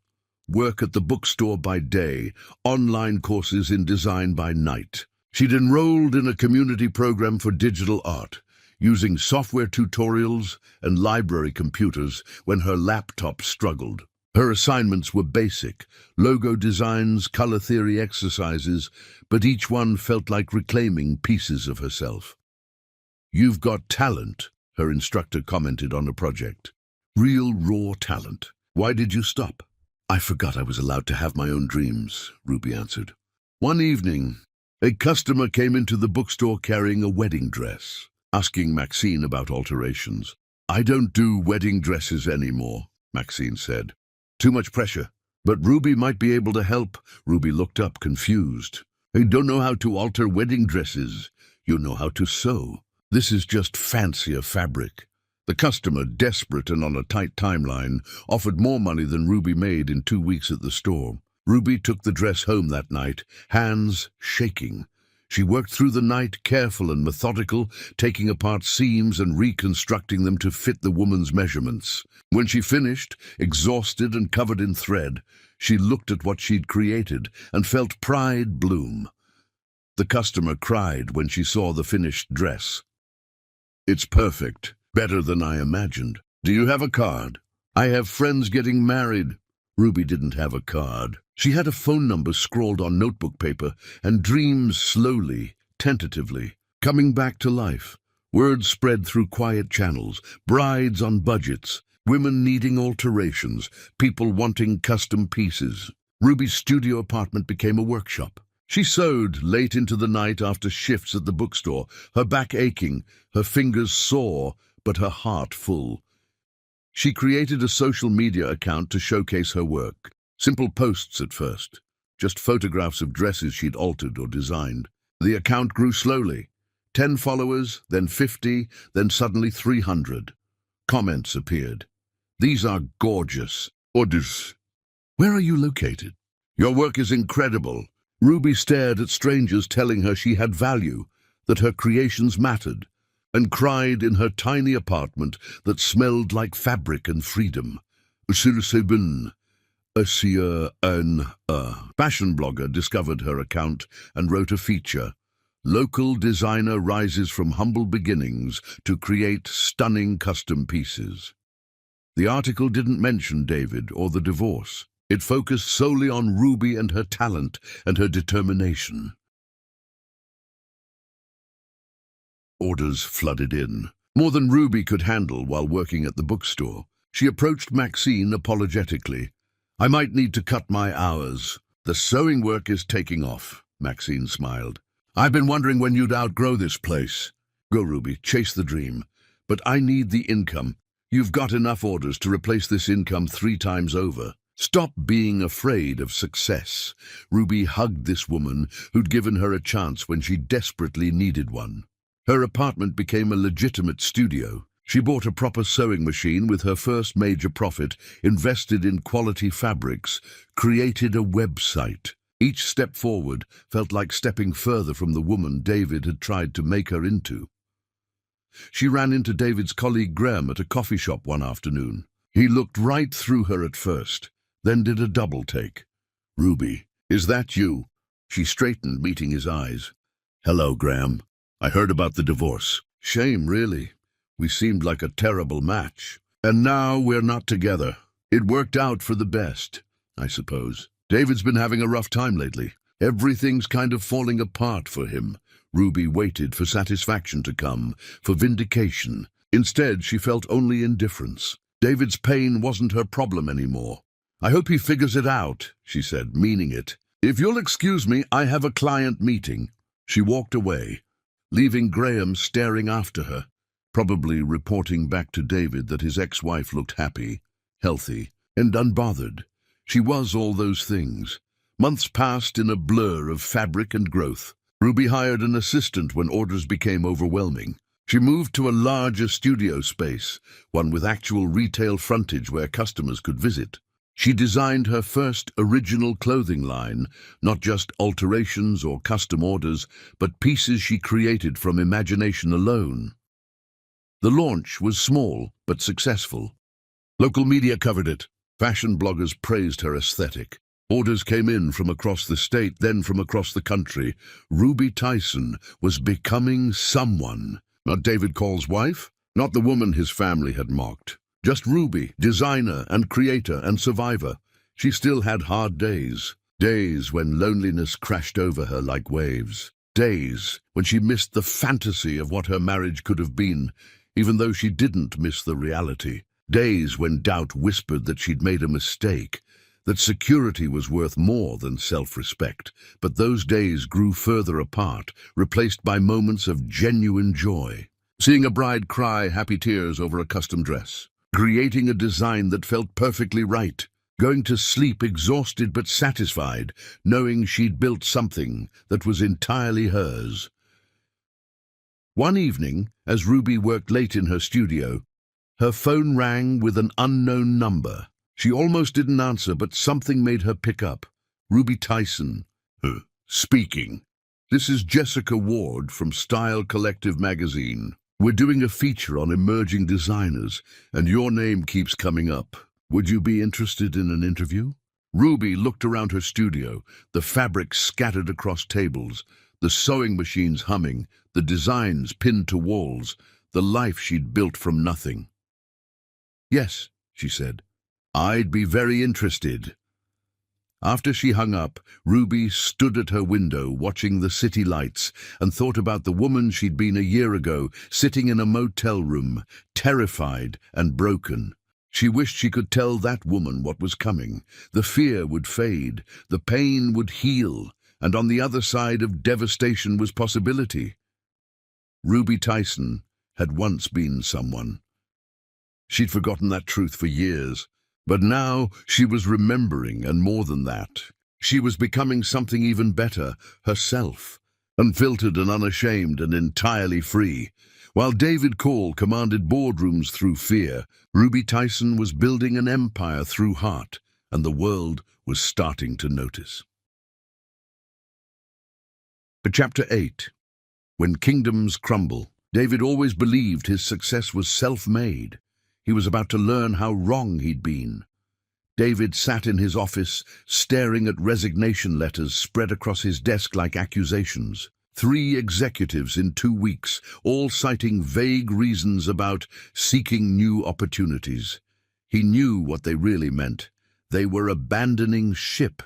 Speaker 1: Work at the bookstore by day, online courses in design by night. She'd enrolled in a community program for digital art, using software tutorials and library computers when her laptop struggled. Her assignments were basic, logo designs, color theory exercises, but each one felt like reclaiming pieces of herself. "You've got talent," her instructor commented on a project. "Real, raw talent. Why did you stop?" "I forgot I was allowed to have my own dreams," Ruby answered. One evening, a customer came into the bookstore carrying a wedding dress, asking Maxine about alterations. "I don't do wedding dresses anymore," Maxine said. "Too much pressure." "But Ruby might be able to help." Ruby looked up, confused. "I don't know how to alter wedding dresses. You know how to sew. This is just fancier fabric." The customer, desperate and on a tight timeline, offered more money than Ruby made in 2 weeks at the store. Ruby took the dress home that night, hands shaking. She worked through the night, careful and methodical, taking apart seams and reconstructing them to fit the woman's measurements. When she finished, exhausted and covered in thread, she looked at what she'd created and felt pride bloom. The customer cried when she saw the finished dress. "It's perfect, better than I imagined. Do you have a card?" "I have friends getting married." Ruby didn't have a card. She had a phone number scrawled on notebook paper and dreams slowly, tentatively, coming back to life. Word spread through quiet channels, brides on budgets, women needing alterations, people wanting custom pieces. Ruby's studio apartment became a workshop. She sewed late into the night after shifts at the bookstore, her back aching, her fingers sore, but her heart full. She created a social media account to showcase her work. Simple posts at first, just photographs of dresses she'd altered or designed. The account grew slowly. 10 followers, then 50, then suddenly 300. Comments appeared. "These are gorgeous." Orders. "Where are you located?" "Your work is incredible." Ruby stared at strangers telling her she had value, that her creations mattered, and cried in her tiny apartment that smelled like fabric and freedom. A fashion blogger discovered her account and wrote a feature. Local designer rises from humble beginnings to create stunning custom pieces. The article didn't mention David or the divorce. It focused solely on Ruby and her talent and her determination. Orders flooded in, more than Ruby could handle while working at the bookstore. She approached Maxine apologetically. I might need to cut my hours. The sewing work is taking off, Maxine smiled. I've been wondering when you'd outgrow this place. Go, Ruby, chase the dream. But I need the income. You've got enough orders to replace this income 3 times over. Stop being afraid of success. Ruby hugged this woman who'd given her a chance when she desperately needed one. Her apartment became a legitimate studio. She bought a proper sewing machine with her first major profit, invested in quality fabrics, created a website. Each step forward felt like stepping further from the woman David had tried to make her into. She ran into David's colleague Graham at a coffee shop one afternoon. He looked right through her at first, then did a double take. "Ruby, is that you?" She straightened, meeting his eyes. "Hello, Graham. I heard about the divorce." "Shame, really. We seemed like a terrible match. And now we're not together. It worked out for the best, I suppose. David's been having a rough time lately. Everything's kind of falling apart for him." Ruby waited for satisfaction to come, for vindication. Instead, she felt only indifference. David's pain wasn't her problem anymore. "I hope he figures it out," she said, meaning it. "If you'll excuse me, I have a client meeting." She walked away, leaving Graham staring after her, probably reporting back to David that his ex-wife looked happy, healthy, and unbothered. She was all those things. Months passed in a blur of fabric and growth. Ruby hired an assistant when orders became overwhelming. She moved to a larger studio space, one with actual retail frontage where customers could visit. She designed her first original clothing line, not just alterations or custom orders, but pieces she created from imagination alone. The launch was small but successful. Local media covered it. Fashion bloggers praised her aesthetic. Orders came in from across the state, then from across the country. Ruby Tyson was becoming someone. Not David Call's wife, not the woman his family had mocked. Just Ruby, designer and creator and survivor. She still had hard days. Days when loneliness crashed over her like waves. Days when she missed the fantasy of what her marriage could have been, even though she didn't miss the reality. Days when doubt whispered that she'd made a mistake, that security was worth more than self-respect. But those days grew further apart, replaced by moments of genuine joy. Seeing a bride cry happy tears over a custom dress. Creating a design that felt perfectly right. Going to sleep exhausted but satisfied, knowing she'd built something that was entirely hers. One evening, as Ruby worked late in her studio, her phone rang with an unknown number. She almost didn't answer, but something made her pick up. Ruby Tyson. Speaking. "This is Jessica Ward from Style Collective magazine. We're doing a feature on emerging designers, and your name keeps coming up. Would you be interested in an interview?" Ruby looked around her studio, the fabric scattered across tables, the sewing machines humming, the designs pinned to walls, the life she'd built from nothing. "Yes," she said. "I'd be very interested." After she hung up, Ruby stood at her window watching the city lights and thought about the woman she'd been a year ago, sitting in a motel room, terrified and broken. She wished she could tell that woman what was coming. The fear would fade, the pain would heal, and on the other side of devastation was possibility. Ruby Tyson had once been someone. She'd forgotten that truth for years. But now she was remembering, and more than that. She was becoming something even better, herself, unfiltered and unashamed and entirely free. While David Call commanded boardrooms through fear, Ruby Tyson was building an empire through heart, and the world was starting to notice. Chapter 8. When Kingdoms Crumble. David always believed his success was self-made. He was about to learn how wrong he'd been. David sat in his office, staring at resignation letters spread across his desk like accusations. 3 executives in 2 weeks, all citing vague reasons about seeking new opportunities. He knew what they really meant. They were abandoning ship.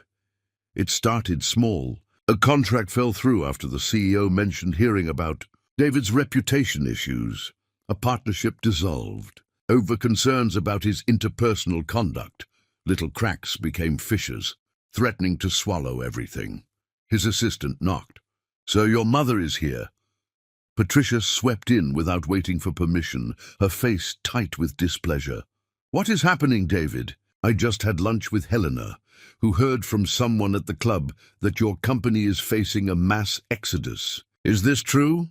Speaker 1: It started small. A contract fell through after the CEO mentioned hearing about David's reputation issues. A partnership dissolved over concerns about his interpersonal conduct. Little cracks became fissures, threatening to swallow everything. His assistant knocked. "Sir, your mother is here." Patricia swept in without waiting for permission, her face tight with displeasure. "What is happening, David?" "I just had lunch with Helena, who heard from someone at the club that your company is facing a mass exodus. Is this true?"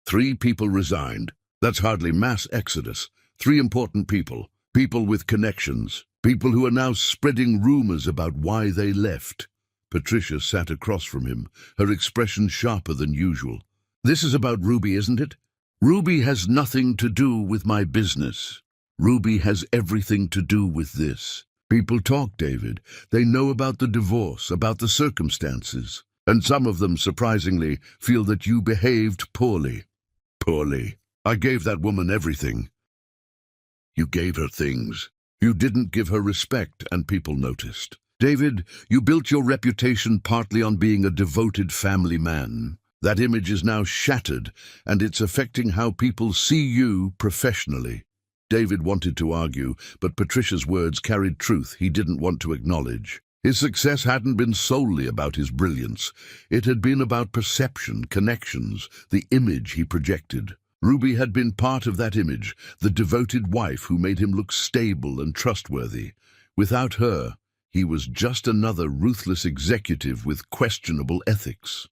Speaker 1: 3 people resigned. That's hardly mass exodus. 3 important people. People with connections. People who are now spreading rumors about why they left. Patricia sat across from him, her expression sharper than usual. "This is about Ruby, isn't it?" "Ruby has nothing to do with my business. Ruby has everything to do with this. People talk, David. They know about the divorce, about the circumstances. And some of them, surprisingly, feel that you behaved poorly." "Poorly? I gave that woman everything." "You gave her things. You didn't give her respect, and people noticed. David, you built your reputation partly on being a devoted family man. That image is now shattered, and it's affecting how people see you professionally." David wanted to argue, but Patricia's words carried truth he didn't want to acknowledge. His success hadn't been solely about his brilliance. It had been about perception, connections, the image he projected. Ruby had been part of that image, the devoted wife who made him look stable and trustworthy. Without her, he was just another ruthless executive with questionable ethics.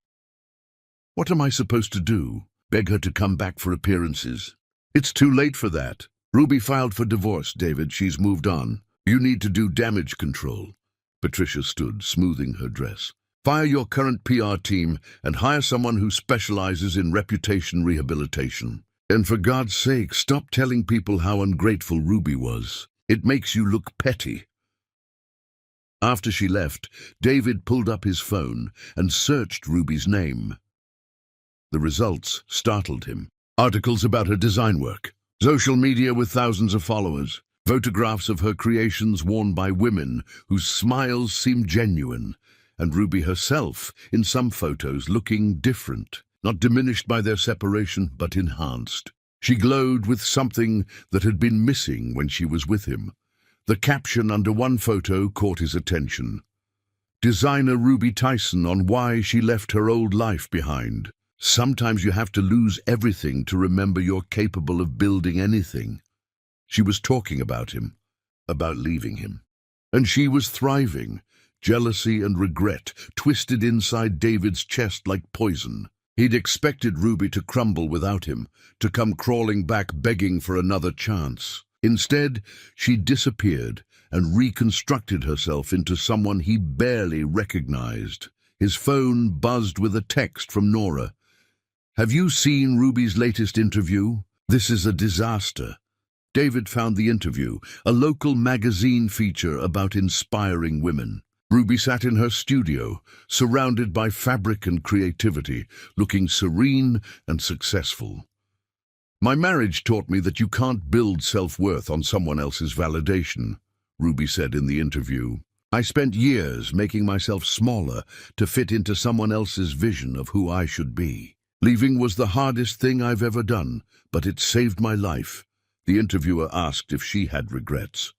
Speaker 1: "What am I supposed to do? Beg her to come back for appearances?" "It's too late for that. Ruby filed for divorce, David. She's moved on. You need to do damage control." Patricia stood, smoothing her dress. "Fire your current PR team and hire someone who specializes in reputation rehabilitation. And for God's sake, stop telling people how ungrateful Ruby was. It makes you look petty." After she left, David pulled up his phone and searched Ruby's name. The results startled him. Articles about her design work, social media with thousands of followers, photographs of her creations worn by women whose smiles seemed genuine, and Ruby herself, in some photos, looking different, not diminished by their separation, but enhanced. She glowed with something that had been missing when she was with him. The caption under one photo caught his attention. "Designer Ruby Tyson on why she left her old life behind. Sometimes you have to lose everything to remember you're capable of building anything." She was talking about him, about leaving him. And she was thriving. Jealousy and regret twisted inside David's chest like poison. He'd expected Ruby to crumble without him, to come crawling back begging for another chance. Instead, she disappeared and reconstructed herself into someone he barely recognized. His phone buzzed with a text from Nora. "Have you seen Ruby's latest interview? This is a disaster." David found the interview, a local magazine feature about inspiring women. Ruby sat in her studio, surrounded by fabric and creativity, looking serene and successful. "My marriage taught me that you can't build self-worth on someone else's validation," Ruby said in the interview. "I spent years making myself smaller to fit into someone else's vision of who I should be. Leaving was the hardest thing I've ever done, but it saved my life." The interviewer asked if she had regrets.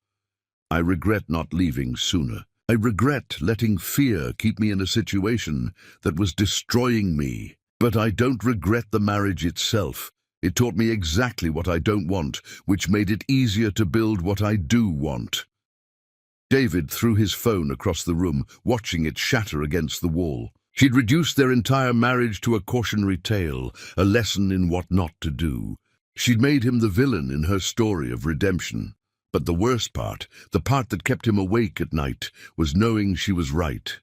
Speaker 1: "I regret not leaving sooner. I regret letting fear keep me in a situation that was destroying me. But I don't regret the marriage itself. It taught me exactly what I don't want, which made it easier to build what I do want." David threw his phone across the room, watching it shatter against the wall. She'd reduced their entire marriage to a cautionary tale, a lesson in what not to do. She'd made him the villain in her story of redemption. But the worst part, the part that kept him awake at night, was knowing she was right.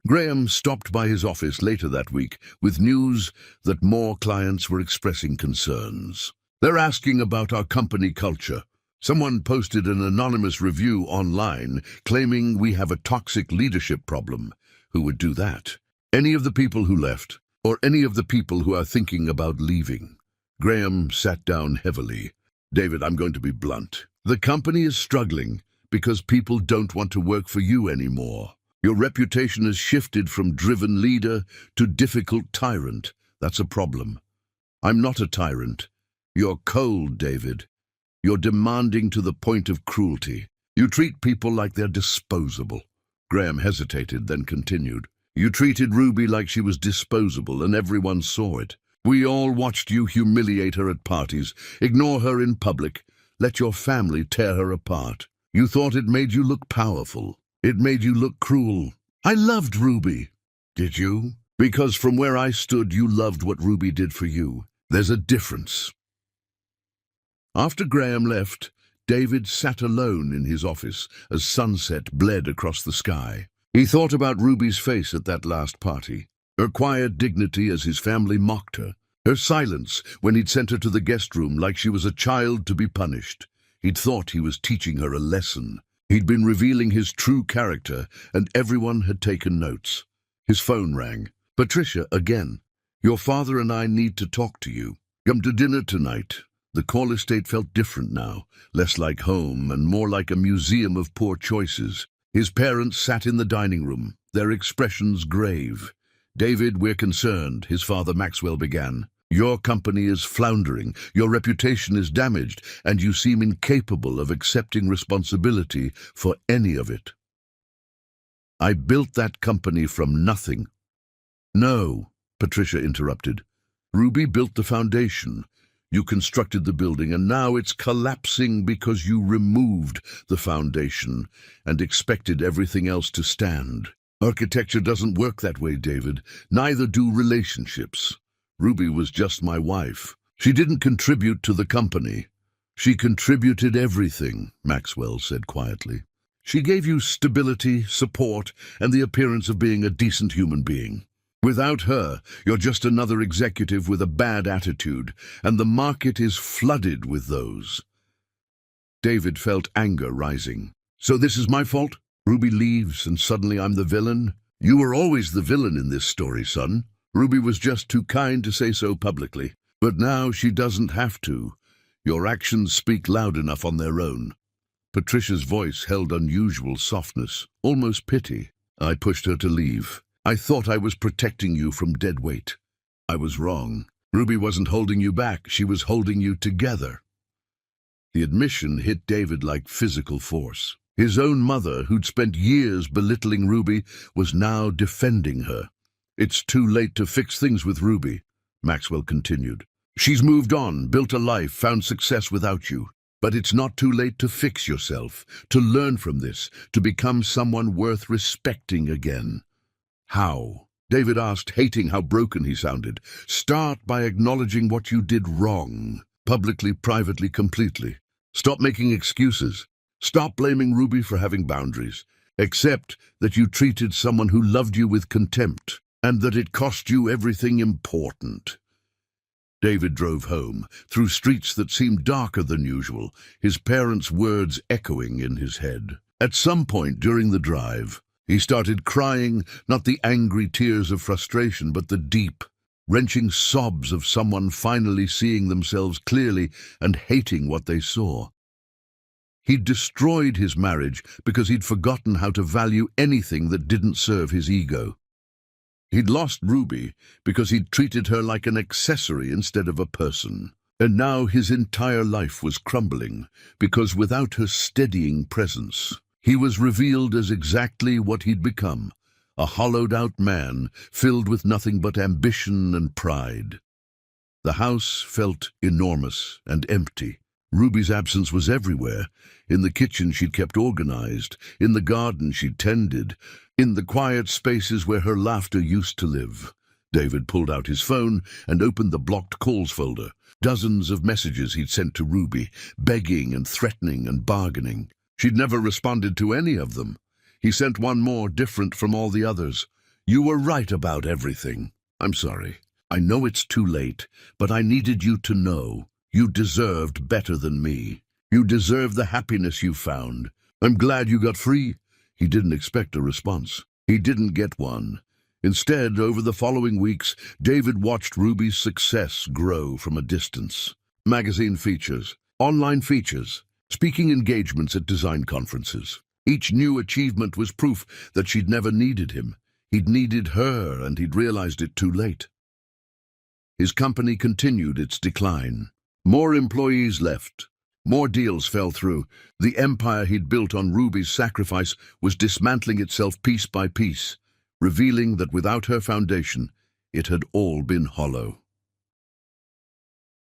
Speaker 1: Graham stopped by his office later that week with news that more clients were expressing concerns. "They're asking about our company culture. Someone posted an anonymous review online claiming we have a toxic leadership problem." Who would do that? Any of the people who left, or any of the people who are thinking about leaving? Graham sat down heavily. "David, I'm going to be blunt. The company is struggling because people don't want to work for you anymore. Your reputation has shifted from driven leader to difficult tyrant. That's a problem. I'm not a tyrant. You're cold, David. You're demanding to the point of cruelty. You treat people like they're disposable." Graham hesitated, then continued. "You treated Ruby like she was disposable, and everyone saw it. We all watched you humiliate her at parties, ignore her in public, let your family tear her apart. You thought it made you look powerful. It made you look cruel. I loved Ruby." "Did you?" "Because from where I stood, you loved what Ruby did for you. There's a difference." After Graham left, David sat alone in his office as sunset bled across the sky. He thought about Ruby's face at that last party, her quiet dignity as his family mocked her, her silence when he'd sent her to the guest room like she was a child to be punished. He'd thought he was teaching her a lesson. He'd been revealing his true character, and everyone had taken notes. His phone rang. "Patricia, again. Your father and I need to talk to you. Come to dinner tonight." The call estate felt different now, less like home and more like a museum of poor choices. His parents sat in the dining room, their expressions grave. "David, we're concerned," his father Maxwell began. "Your company is floundering, your reputation is damaged, and you seem incapable of accepting responsibility for any of it." "I built that company from nothing." "No," Patricia interrupted. "Ruby built the foundation. You constructed the building, and now it's collapsing because you removed the foundation and expected everything else to stand. Architecture doesn't work that way, David. Neither do relationships. Ruby was just my wife. She didn't contribute to the company. She contributed everything," Maxwell said quietly. "She gave you stability, support, and the appearance of being a decent human being. Without her, you're just another executive with a bad attitude, and the market is flooded with those." David felt anger rising. "So this is my fault? Ruby leaves, and suddenly I'm the villain? You were always the villain in this story, son. Ruby was just too kind to say so publicly. But now she doesn't have to. Your actions speak loud enough on their own." Patricia's voice held unusual softness, almost pity. "I pushed her to leave. I thought I was protecting you from dead weight. I was wrong. Ruby wasn't holding you back, she was holding you together." The admission hit David like physical force. His own mother, who'd spent years belittling Ruby, was now defending her. "It's too late to fix things with Ruby," Maxwell continued. "She's moved on, built a life, found success without you. But it's not too late to fix yourself, to learn from this, to become someone worth respecting again." "How?" David asked, hating how broken he sounded. "Start by acknowledging what you did wrong, publicly, privately, completely. Stop making excuses. Stop blaming Ruby for having boundaries. Accept that you treated someone who loved you with contempt, and that it cost you everything important." David drove home, through streets that seemed darker than usual, his parents' words echoing in his head. At some point during the drive, he started crying, not the angry tears of frustration, but the deep, wrenching sobs of someone finally seeing themselves clearly and hating what they saw. He'd destroyed his marriage because he'd forgotten how to value anything that didn't serve his ego. He'd lost Ruby because he'd treated her like an accessory instead of a person. And now his entire life was crumbling because without her steadying presence, he was revealed as exactly what he'd become, a hollowed-out man filled with nothing but ambition and pride. The house felt enormous and empty. Ruby's absence was everywhere. In the kitchen she'd kept organized, in the garden she'd tended, in the quiet spaces where her laughter used to live. David pulled out his phone and opened the blocked calls folder. Dozens of messages he'd sent to Ruby, begging and threatening and bargaining. She'd never responded to any of them. He sent one more, different from all the others. "You were right about everything. I'm sorry. I know it's too late, but I needed you to know. You deserved better than me. You deserve the happiness you found. I'm glad you got free." He didn't expect a response. He didn't get one. Instead, over the following weeks, David watched Ruby's success grow from a distance. Magazine features, online features, speaking engagements at design conferences. Each new achievement was proof that she'd never needed him. He'd needed her, and he'd realized it too late. His company continued its decline. More employees left. More deals fell through. The empire he'd built on Ruby's sacrifice was dismantling itself piece by piece, revealing that without her foundation, it had all been hollow.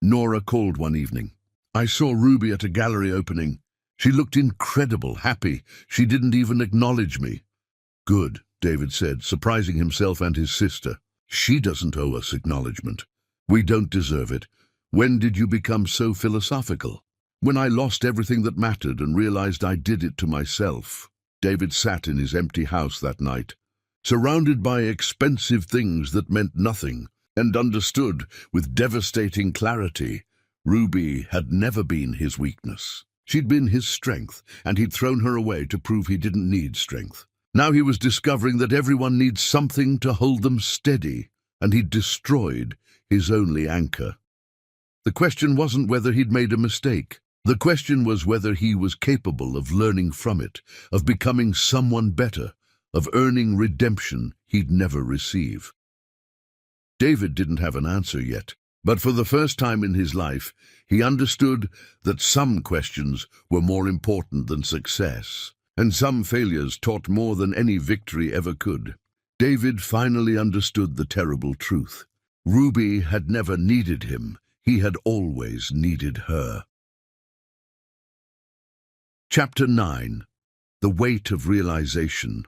Speaker 1: Nora called one evening. I saw Ruby at a gallery opening. She looked incredible, happy. She didn't even acknowledge me. Good, David said, surprising himself and his sister. She doesn't owe us acknowledgement. We don't deserve it. When did you become so philosophical? When I lost everything that mattered and realized I did it to myself. David sat in his empty house that night, surrounded by expensive things that meant nothing, and understood with devastating clarity, Ruby had never been his weakness. She'd been his strength, and he'd thrown her away to prove he didn't need strength. Now he was discovering that everyone needs something to hold them steady, and he'd destroyed his only anchor. The question wasn't whether he'd made a mistake. The question was whether he was capable of learning from it, of becoming someone better, of earning redemption he'd never receive. David didn't have an answer yet, but for the first time in his life, he understood that some questions were more important than success, and some failures taught more than any victory ever could. David finally understood the terrible truth. Ruby had never needed him. He had always needed her. Chapter 9. The Weight of Realization.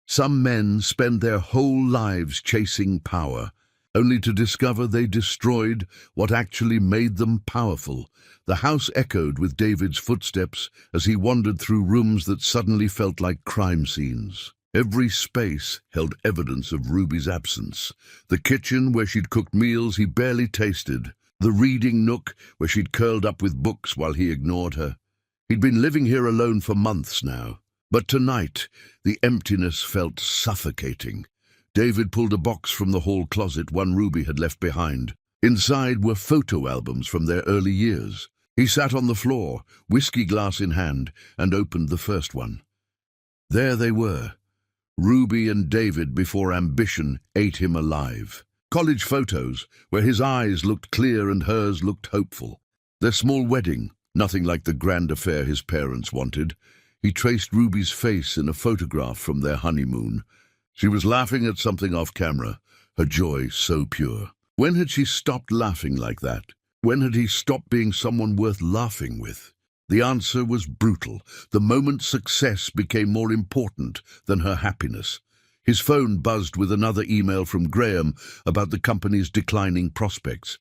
Speaker 1: Some men spend their whole lives chasing power, only to discover they destroyed what actually made them powerful. The house echoed with David's footsteps as he wandered through rooms that suddenly felt like crime scenes. Every space held evidence of Ruby's absence. The kitchen where she'd cooked meals he barely tasted. The reading nook where she'd curled up with books while he ignored her. He'd been living here alone for months now, but tonight the emptiness felt suffocating. David pulled a box from the hall closet, one Ruby had left behind. Inside were photo albums from their early years. He sat on the floor, whiskey glass in hand, and opened the first one. There they were, Ruby and David before ambition ate him alive. College photos, where his eyes looked clear and hers looked hopeful. Their small wedding, nothing like the grand affair his parents wanted. He traced Ruby's face in a photograph from their honeymoon. She was laughing at something off camera, her joy so pure. When had she stopped laughing like that? When had he stopped being someone worth laughing with? The answer was brutal. The moment success became more important than her happiness. His phone buzzed with another email from Graham about the company's declining prospects.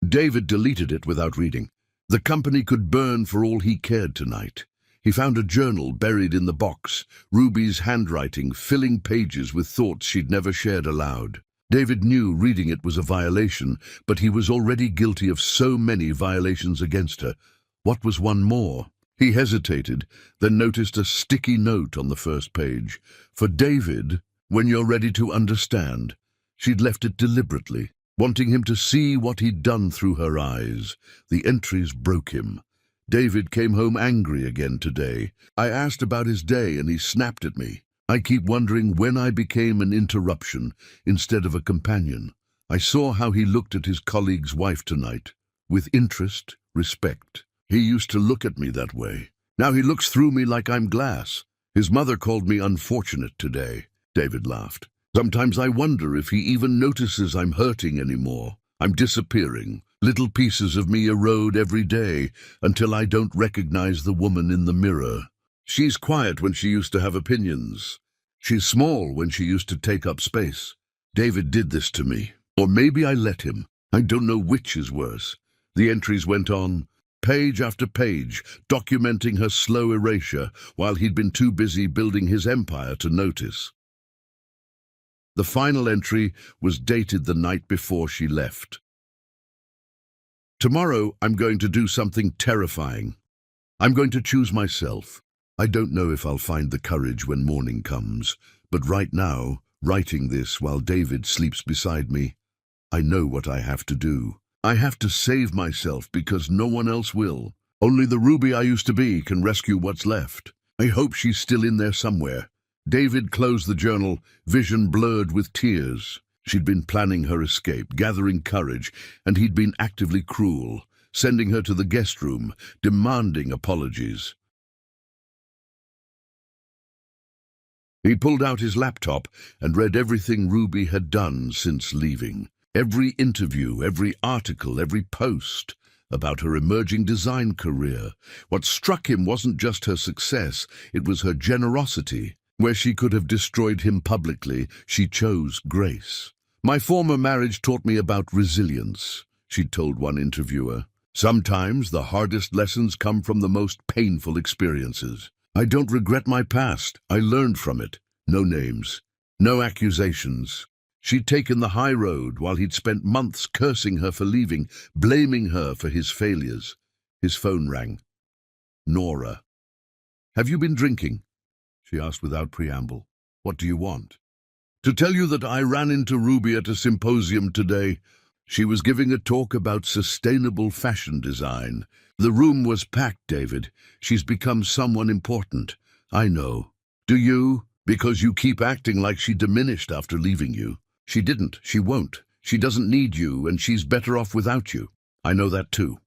Speaker 1: David deleted it without reading. The company could burn for all he cared tonight. He found a journal buried in the box, Ruby's handwriting filling pages with thoughts she'd never shared aloud. David knew reading it was a violation, but he was already guilty of so many violations against her. What was one more? He hesitated, then noticed a sticky note on the first page. For David, when you're ready to understand. She'd left it deliberately, wanting him to see what he'd done through her eyes. The entries broke him. David came home angry again today. I asked about his day and he snapped at me. I keep wondering when I became an interruption instead of a companion. I saw how he looked at his colleague's wife tonight, with interest, respect. He used to look at me that way. Now he looks through me like I'm glass. His mother called me unfortunate today. David laughed. Sometimes I wonder if he even notices I'm hurting anymore. I'm disappearing. Little pieces of me erode every day until I don't recognize the woman in the mirror. She's quiet when she used to have opinions. She's small when she used to take up space. David did this to me. Or maybe I let him. I don't know which is worse. The entries went on, page after page, documenting her slow erasure while he'd been too busy building his empire to notice. The final entry was dated the night before she left. Tomorrow I'm going to do something terrifying. I'm going to choose myself. I don't know if I'll find the courage when morning comes, but right now, writing this while David sleeps beside me, I know what I have to do. I have to save myself because no one else will. Only the Ruby I used to be can rescue what's left. I hope she's still in there somewhere. David closed the journal, vision blurred with tears. She'd been planning her escape, gathering courage, and he'd been actively cruel. sending her to the guest room, demanding apologies. He pulled out his laptop and read everything Ruby had done since leaving. Every interview, every article, every post about her emerging design career. What struck him wasn't just her success, it was her generosity. Where she could have destroyed him publicly, she chose grace. "My former marriage taught me about resilience," she told one interviewer. "Sometimes the hardest lessons come from the most painful experiences. I don't regret my past. I learned from it. No names, no accusations." She'd taken the high road while he'd spent months cursing her for leaving, blaming her for his failures. His phone rang. Nora. "Have you been drinking?" she asked without preamble. "What do you want?" "To tell you that I ran into Ruby at a symposium today. She was giving a talk about sustainable fashion design. The room was packed, David. She's become someone important. I know. Do you? Because you keep acting like she diminished after leaving you. She didn't. She won't. She doesn't need you, and she's better off without you. I know that too."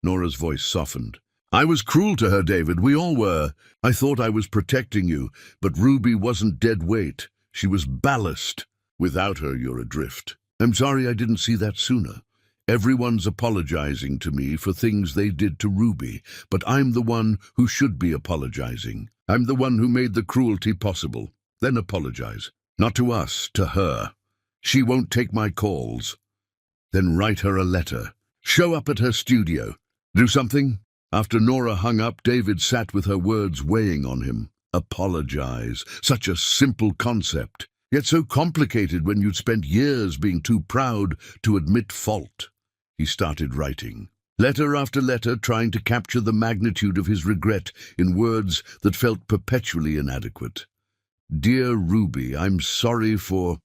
Speaker 1: Nora's voice softened. "I was cruel to her, David. We all were. I thought I was protecting you, but Ruby wasn't dead weight. She was ballast. Without her, you're adrift. I'm sorry I didn't see that sooner. Everyone's apologizing to me for things they did to Ruby, but I'm the one who should be apologizing. I'm the one who made the cruelty possible. Then apologize. Not to us, to her. She won't take my calls. Then write her a letter. Show up at her studio. Do something." After Nora hung up, David sat with her words weighing on him. Apologize. Such a simple concept, yet so complicated when you'd spent years being too proud to admit fault. He started writing. Letter after letter, trying to capture the magnitude of his regret in words that felt perpetually inadequate. "Dear Ruby, I'm sorry for..."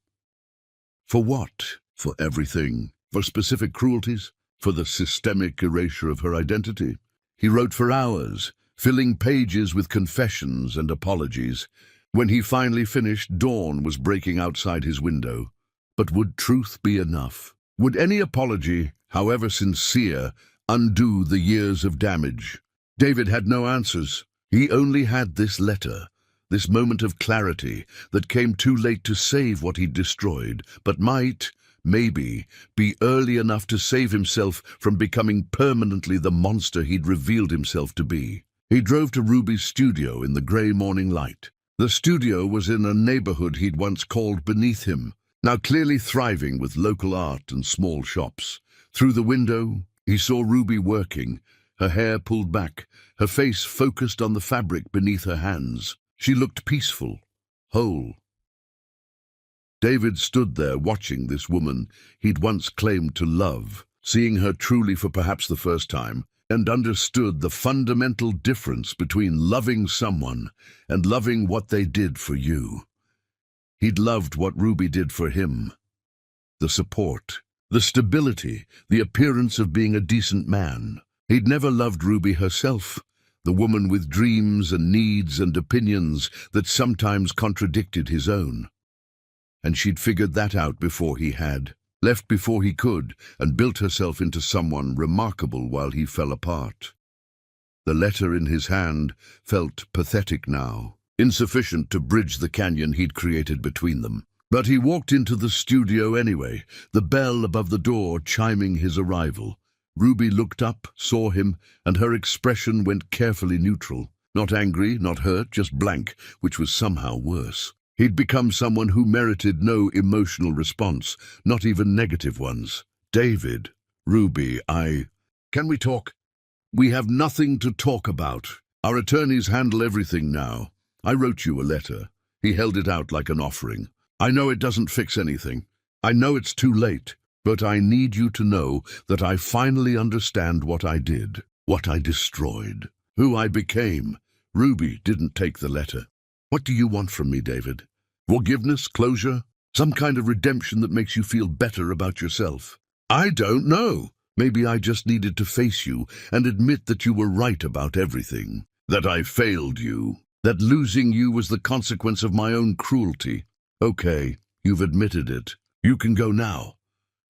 Speaker 1: For what? For everything. For specific cruelties? For the systemic erasure of her identity? He wrote for hours, filling pages with confessions and apologies. When he finally finished, dawn was breaking outside his window. But would truth be enough? Would any apology, however sincere, undo the years of damage? David had no answers. He only had this letter. This moment of clarity that came too late to save what he'd destroyed, but might, maybe, be early enough to save himself from becoming permanently the monster he'd revealed himself to be. He drove to Ruby's studio in the grey morning light. The studio was in a neighborhood he'd once called beneath him, now clearly thriving with local art and small shops. Through the window, he saw Ruby working, her hair pulled back, her face focused on the fabric beneath her hands. She looked peaceful, whole. David stood there watching this woman he'd once claimed to love, seeing her truly for perhaps the first time, and understood the fundamental difference between loving someone and loving what they did for you. He'd loved what Ruby did for him. The support, the stability, the appearance of being a decent man. He'd never loved Ruby herself. The woman with dreams and needs and opinions that sometimes contradicted his own. And she'd figured that out before he had, left before he could, and built herself into someone remarkable while he fell apart. The letter in his hand felt pathetic now, insufficient to bridge the canyon he'd created between them. But he walked into the studio anyway, the bell above the door chiming his arrival. Ruby looked up, saw him, and her expression went carefully neutral. Not angry, not hurt, just blank, which was somehow worse. He'd become someone who merited no emotional response, not even negative ones. "David, Ruby, Can we talk?" "We have nothing to talk about. Our attorneys handle everything now. I wrote you a letter." He held it out like an offering. "I know it doesn't fix anything. I know it's too late. But I need you to know that I finally understand what I did, what I destroyed, who I became." Ruby didn't take the letter. "What do you want from me, David? Forgiveness, closure, some kind of redemption that makes you feel better about yourself?" "I don't know. Maybe I just needed to face you and admit that you were right about everything, that I failed you, that losing you was the consequence of my own cruelty. Okay, you've admitted it. You can go now."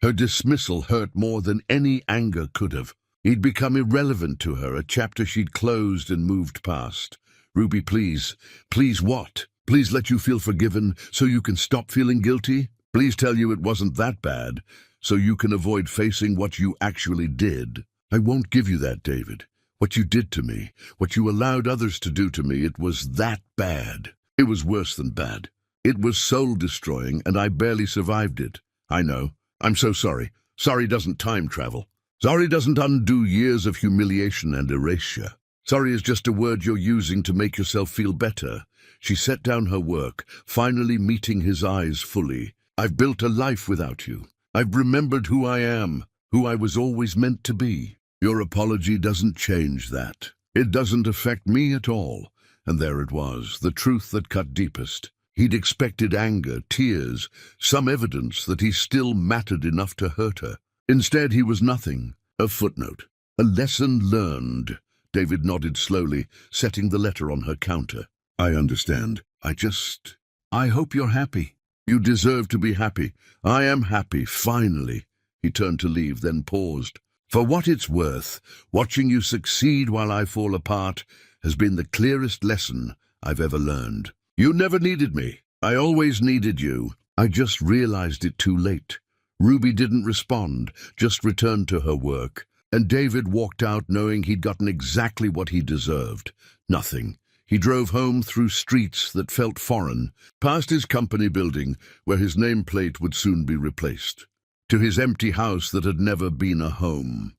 Speaker 1: Her dismissal hurt more than any anger could have. He'd become irrelevant to her, a chapter she'd closed and moved past. Ruby, please. Please what? Please let you feel forgiven so you can stop feeling guilty? Please tell you it wasn't that bad so you can avoid facing what you actually did? I won't give you that, David. What you did to me, what you allowed others to do to me, it was that bad. It was worse than bad. It was soul-destroying, and I barely survived it. I know. I'm so sorry. Sorry doesn't time travel. Sorry doesn't undo years of humiliation and erasure. Sorry is just a word you're using to make yourself feel better. She set down her work, finally meeting his eyes fully. I've built a life without you. I've remembered who I am, who I was always meant to be. Your apology doesn't change that. It doesn't affect me at all. And there it was, the truth that cut deepest. He'd expected anger, tears, some evidence that he still mattered enough to hurt her. Instead, he was nothing. A footnote. A lesson learned. David nodded slowly, setting the letter on her counter. I understand. I hope you're happy. You deserve to be happy. I am happy, finally. He turned to leave, then paused. For what it's worth, watching you succeed while I fall apart has been the clearest lesson I've ever learned. You never needed me. I always needed you. I just realized it too late. Ruby didn't respond, just returned to her work, and David walked out knowing he'd gotten exactly what he deserved. Nothing. He drove home through streets that felt foreign, past his company building where his nameplate would soon be replaced, to his empty house that had never been a home.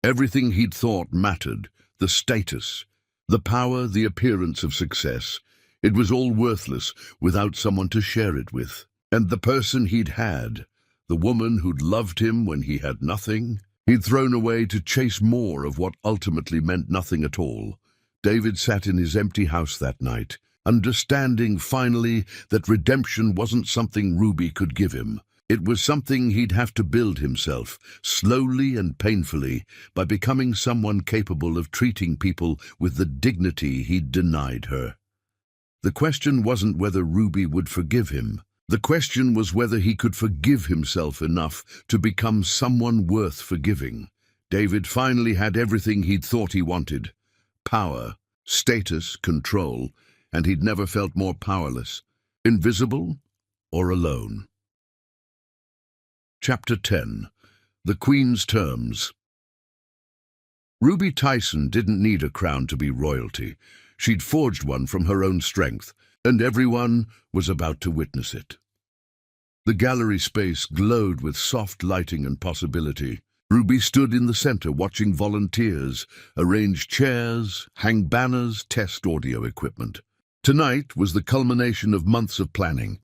Speaker 1: Everything he'd thought mattered, the status, the power, the appearance of success. It was all worthless without someone to share it with. And the person he'd had, the woman who'd loved him when he had nothing, he'd thrown away to chase more of what ultimately meant nothing at all. David sat in his empty house that night, understanding finally that redemption wasn't something Ruby could give him. It was something he'd have to build himself, slowly and painfully, by becoming someone capable of treating people with the dignity he'd denied her. The question wasn't whether Ruby would forgive him. The question was whether he could forgive himself enough to become someone worth forgiving. David finally had everything he'd thought he wanted. Power, status, control, and he'd never felt more powerless, invisible or alone. Chapter 10. The Queen's Terms. Ruby Tyson didn't need a crown to be royalty. She'd forged one from her own strength, and everyone was about to witness it. The gallery space glowed with soft lighting and possibility. Ruby stood in the center watching volunteers arrange chairs, hang banners, test audio equipment. Tonight was the culmination of months of planning.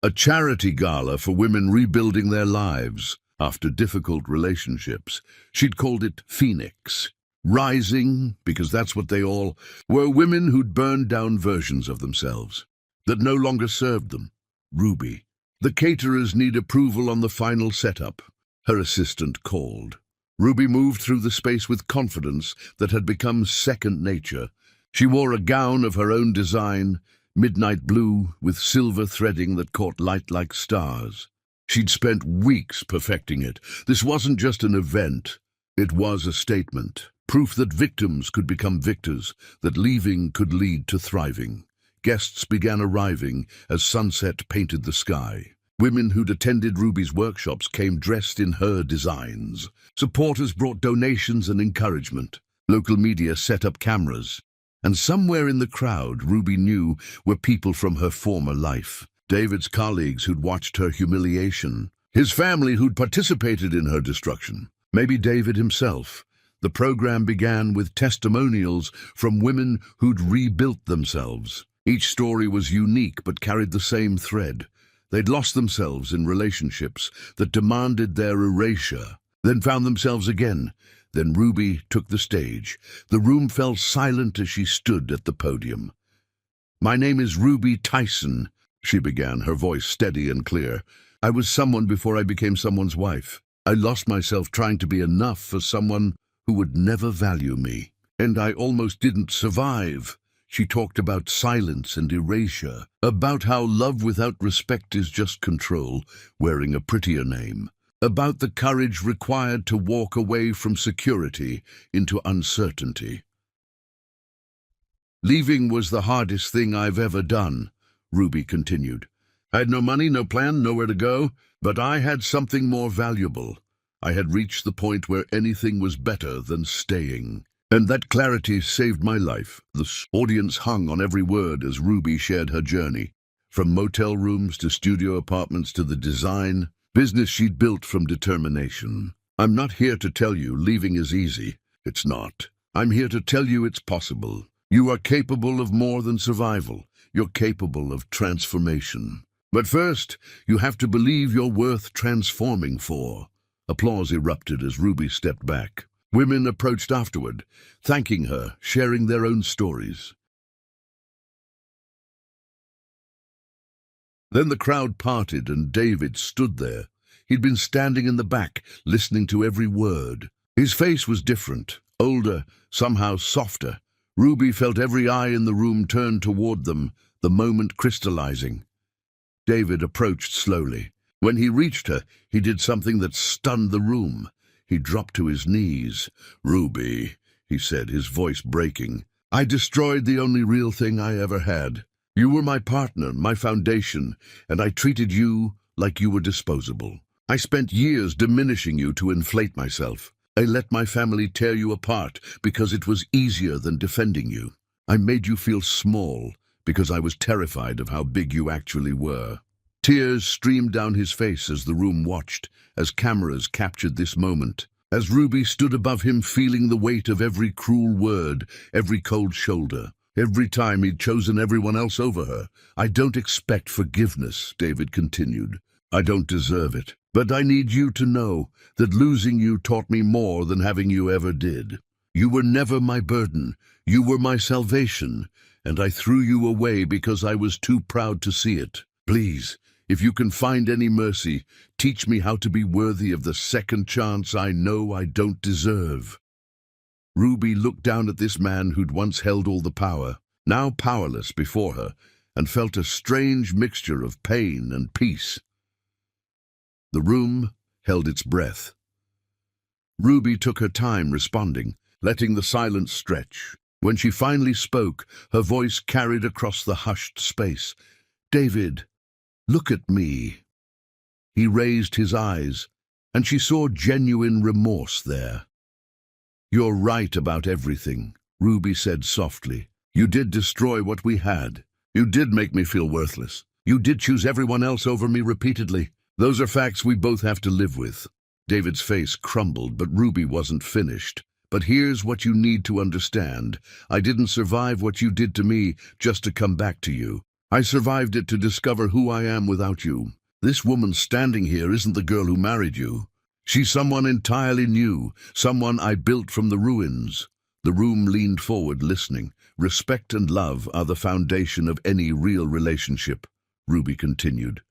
Speaker 1: A charity gala for women rebuilding their lives after difficult relationships. She'd called it Phoenix. Rising, because that's what they all were, women who'd burned down versions of themselves that no longer served them. Ruby. The caterers need approval on the final setup. Her assistant called. Ruby moved through the space with confidence that had become second nature. She wore a gown of her own design, midnight blue with silver threading that caught light like stars. She'd spent weeks perfecting it. This wasn't just an event. It was a statement. Proof that victims could become victors, that leaving could lead to thriving. Guests began arriving as sunset painted the sky. Women who'd attended Ruby's workshops came dressed in her designs. Supporters brought donations and encouragement. Local media set up cameras. And somewhere in the crowd, Ruby knew, were people from her former life. David's colleagues who'd watched her humiliation. His family who'd participated in her destruction. Maybe David himself. The program began with testimonials from women who'd rebuilt themselves. Each story was unique but carried the same thread. They'd lost themselves in relationships that demanded their erasure, then found themselves again. Then Ruby took the stage. The room fell silent as she stood at the podium. "My name is Ruby Tyson," she began, her voice steady and clear. "I was someone before I became someone's wife. I lost myself trying to be enough for someone who would never value me. And I almost didn't survive." She talked about silence and erasure, about how love without respect is just control, wearing a prettier name. about the courage required to walk away from security into uncertainty. "Leaving was the hardest thing I've ever done," Ruby continued. "I had no money, no plan, nowhere to go, but I had something more valuable. I had reached the point where anything was better than staying. And that clarity saved my life." The audience hung on every word as Ruby shared her journey, from motel rooms to studio apartments to the design, business she'd built from determination. "I'm not here to tell you leaving is easy. It's not. I'm here to tell you it's possible. You are capable of more than survival. You're capable of transformation. But first, you have to believe you're worth transforming for." Applause erupted as Ruby stepped back. Women approached afterward, thanking her, sharing their own stories. Then the crowd parted and David stood there. He'd been standing in the back, listening to every word. His face was different, older, somehow softer. Ruby felt every eye in the room turn toward them, the moment crystallizing. David approached slowly. When he reached her, he did something that stunned the room. He dropped to his knees. "Ruby," he said, his voice breaking, "I destroyed the only real thing I ever had. You were my partner, my foundation, and I treated you like you were disposable. I spent years diminishing you to inflate myself. I let my family tear you apart because it was easier than defending you. I made you feel small because I was terrified of how big you actually were." Tears streamed down his face as the room watched, as cameras captured this moment, as Ruby stood above him feeling the weight of every cruel word, every cold shoulder, every time he'd chosen everyone else over her. "I don't expect forgiveness," David continued. "I don't deserve it. But I need you to know that losing you taught me more than having you ever did. You were never my burden. You were my salvation, and I threw you away because I was too proud to see it. Please, if you can find any mercy, teach me how to be worthy of the second chance I know I don't deserve." Ruby looked down at this man who'd once held all the power, now powerless before her, and felt a strange mixture of pain and peace. The room held its breath. Ruby took her time responding, letting the silence stretch. When she finally spoke, her voice carried across the hushed space. "David, look at me." He raised his eyes, and she saw genuine remorse there. "You're right about everything," Ruby said softly. "You did destroy what we had. You did make me feel worthless. You did choose everyone else over me repeatedly. Those are facts we both have to live with." David's face crumbled, but Ruby wasn't finished. "But here's what you need to understand. I didn't survive what you did to me just to come back to you. I survived it to discover who I am without you. This woman standing here isn't the girl who married you. She's someone entirely new, someone I built from the ruins." The room leaned forward, listening. "Respect and love are the foundation of any real relationship," Ruby continued.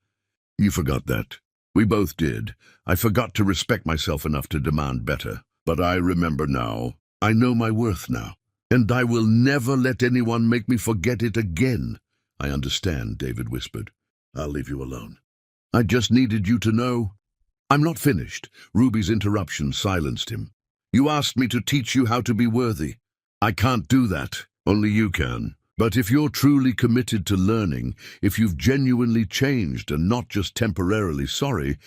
Speaker 1: "You forgot that. We both did. I forgot to respect myself enough to demand better. But I remember now. I know my worth now. And I will never let anyone make me forget it again." "I understand," David whispered. "I'll leave you alone. I just needed you to know." "I'm not finished." Ruby's interruption silenced him. "You asked me to teach you how to be worthy. I can't do that. Only you can. But if you're truly committed to learning, if you've genuinely changed and not just temporarily sorry,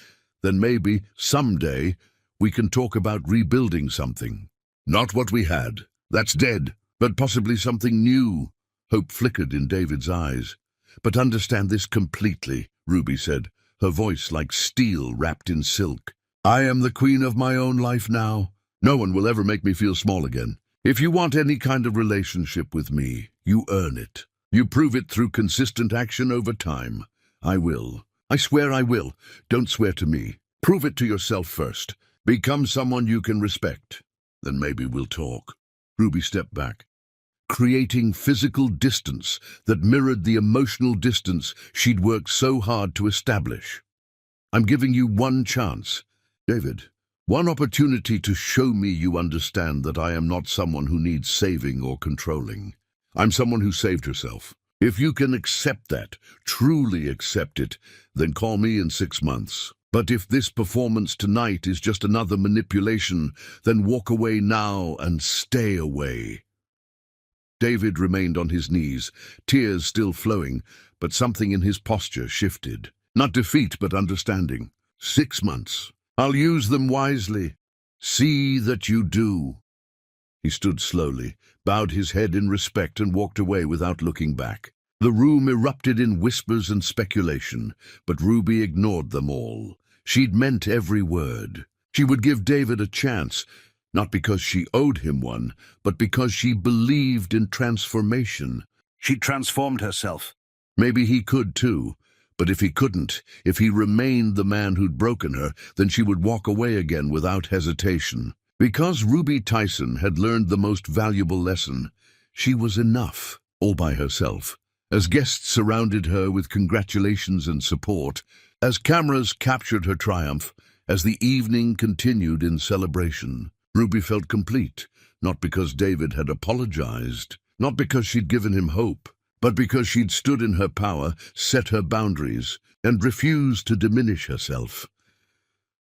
Speaker 1: then maybe, someday, we can talk about rebuilding something. Not what we had. That's dead. But possibly something new." Hope flickered in David's eyes. "But understand this completely," Ruby said, her voice like steel wrapped in silk. "I am the queen of my own life now. No one will ever make me feel small again. If you want any kind of relationship with me, you earn it. You prove it through consistent action over time. I will. I swear I will. Don't swear to me. Prove it to yourself first. Become someone you can respect. Then maybe we'll talk." Ruby stepped back, creating physical distance that mirrored the emotional distance she'd worked so hard to establish. "I'm giving you one chance, David. One opportunity to show me you understand that I am not someone who needs saving or controlling. I'm someone who saved herself. If you can accept that, truly accept it, then call me in 6 months. But if this performance tonight is just another manipulation, then walk away now and stay away. David remained on his knees, tears still flowing, but something in his posture shifted. Not defeat, but understanding. 6 months. I'll use them wisely. See that you do. He stood slowly, bowed his head in respect and walked away without looking back. The room erupted in whispers and speculation, but Ruby ignored them all. She'd meant every word. She would give David a chance, not because she owed him one, but because she believed in transformation.
Speaker 2: She transformed herself.
Speaker 1: Maybe he could too, but if he couldn't, if he remained the man who'd broken her, then she would walk away again without hesitation. Because Ruby Tyson had learned the most valuable lesson, she was enough, all by herself. As guests surrounded her with congratulations and support, as cameras captured her triumph, as the evening continued in celebration, Ruby felt complete, not because David had apologized, not because she'd given him hope, but because she'd stood in her power, set her boundaries, and refused to diminish herself.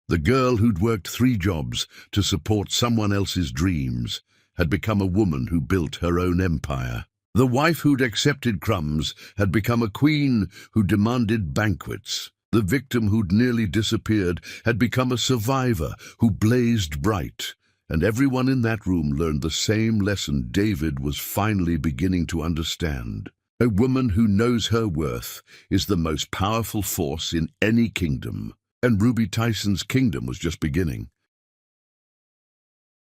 Speaker 1: The girl who'd worked 3 jobs to support someone else's dreams had become a woman who built her own empire. The wife who'd accepted crumbs had become a queen who demanded banquets. The victim who'd nearly disappeared had become a survivor who blazed bright. And everyone in that room learned the same lesson David was finally beginning to understand. A woman who knows her worth is the most powerful force in any kingdom. And Ruby Tyson's kingdom was just beginning.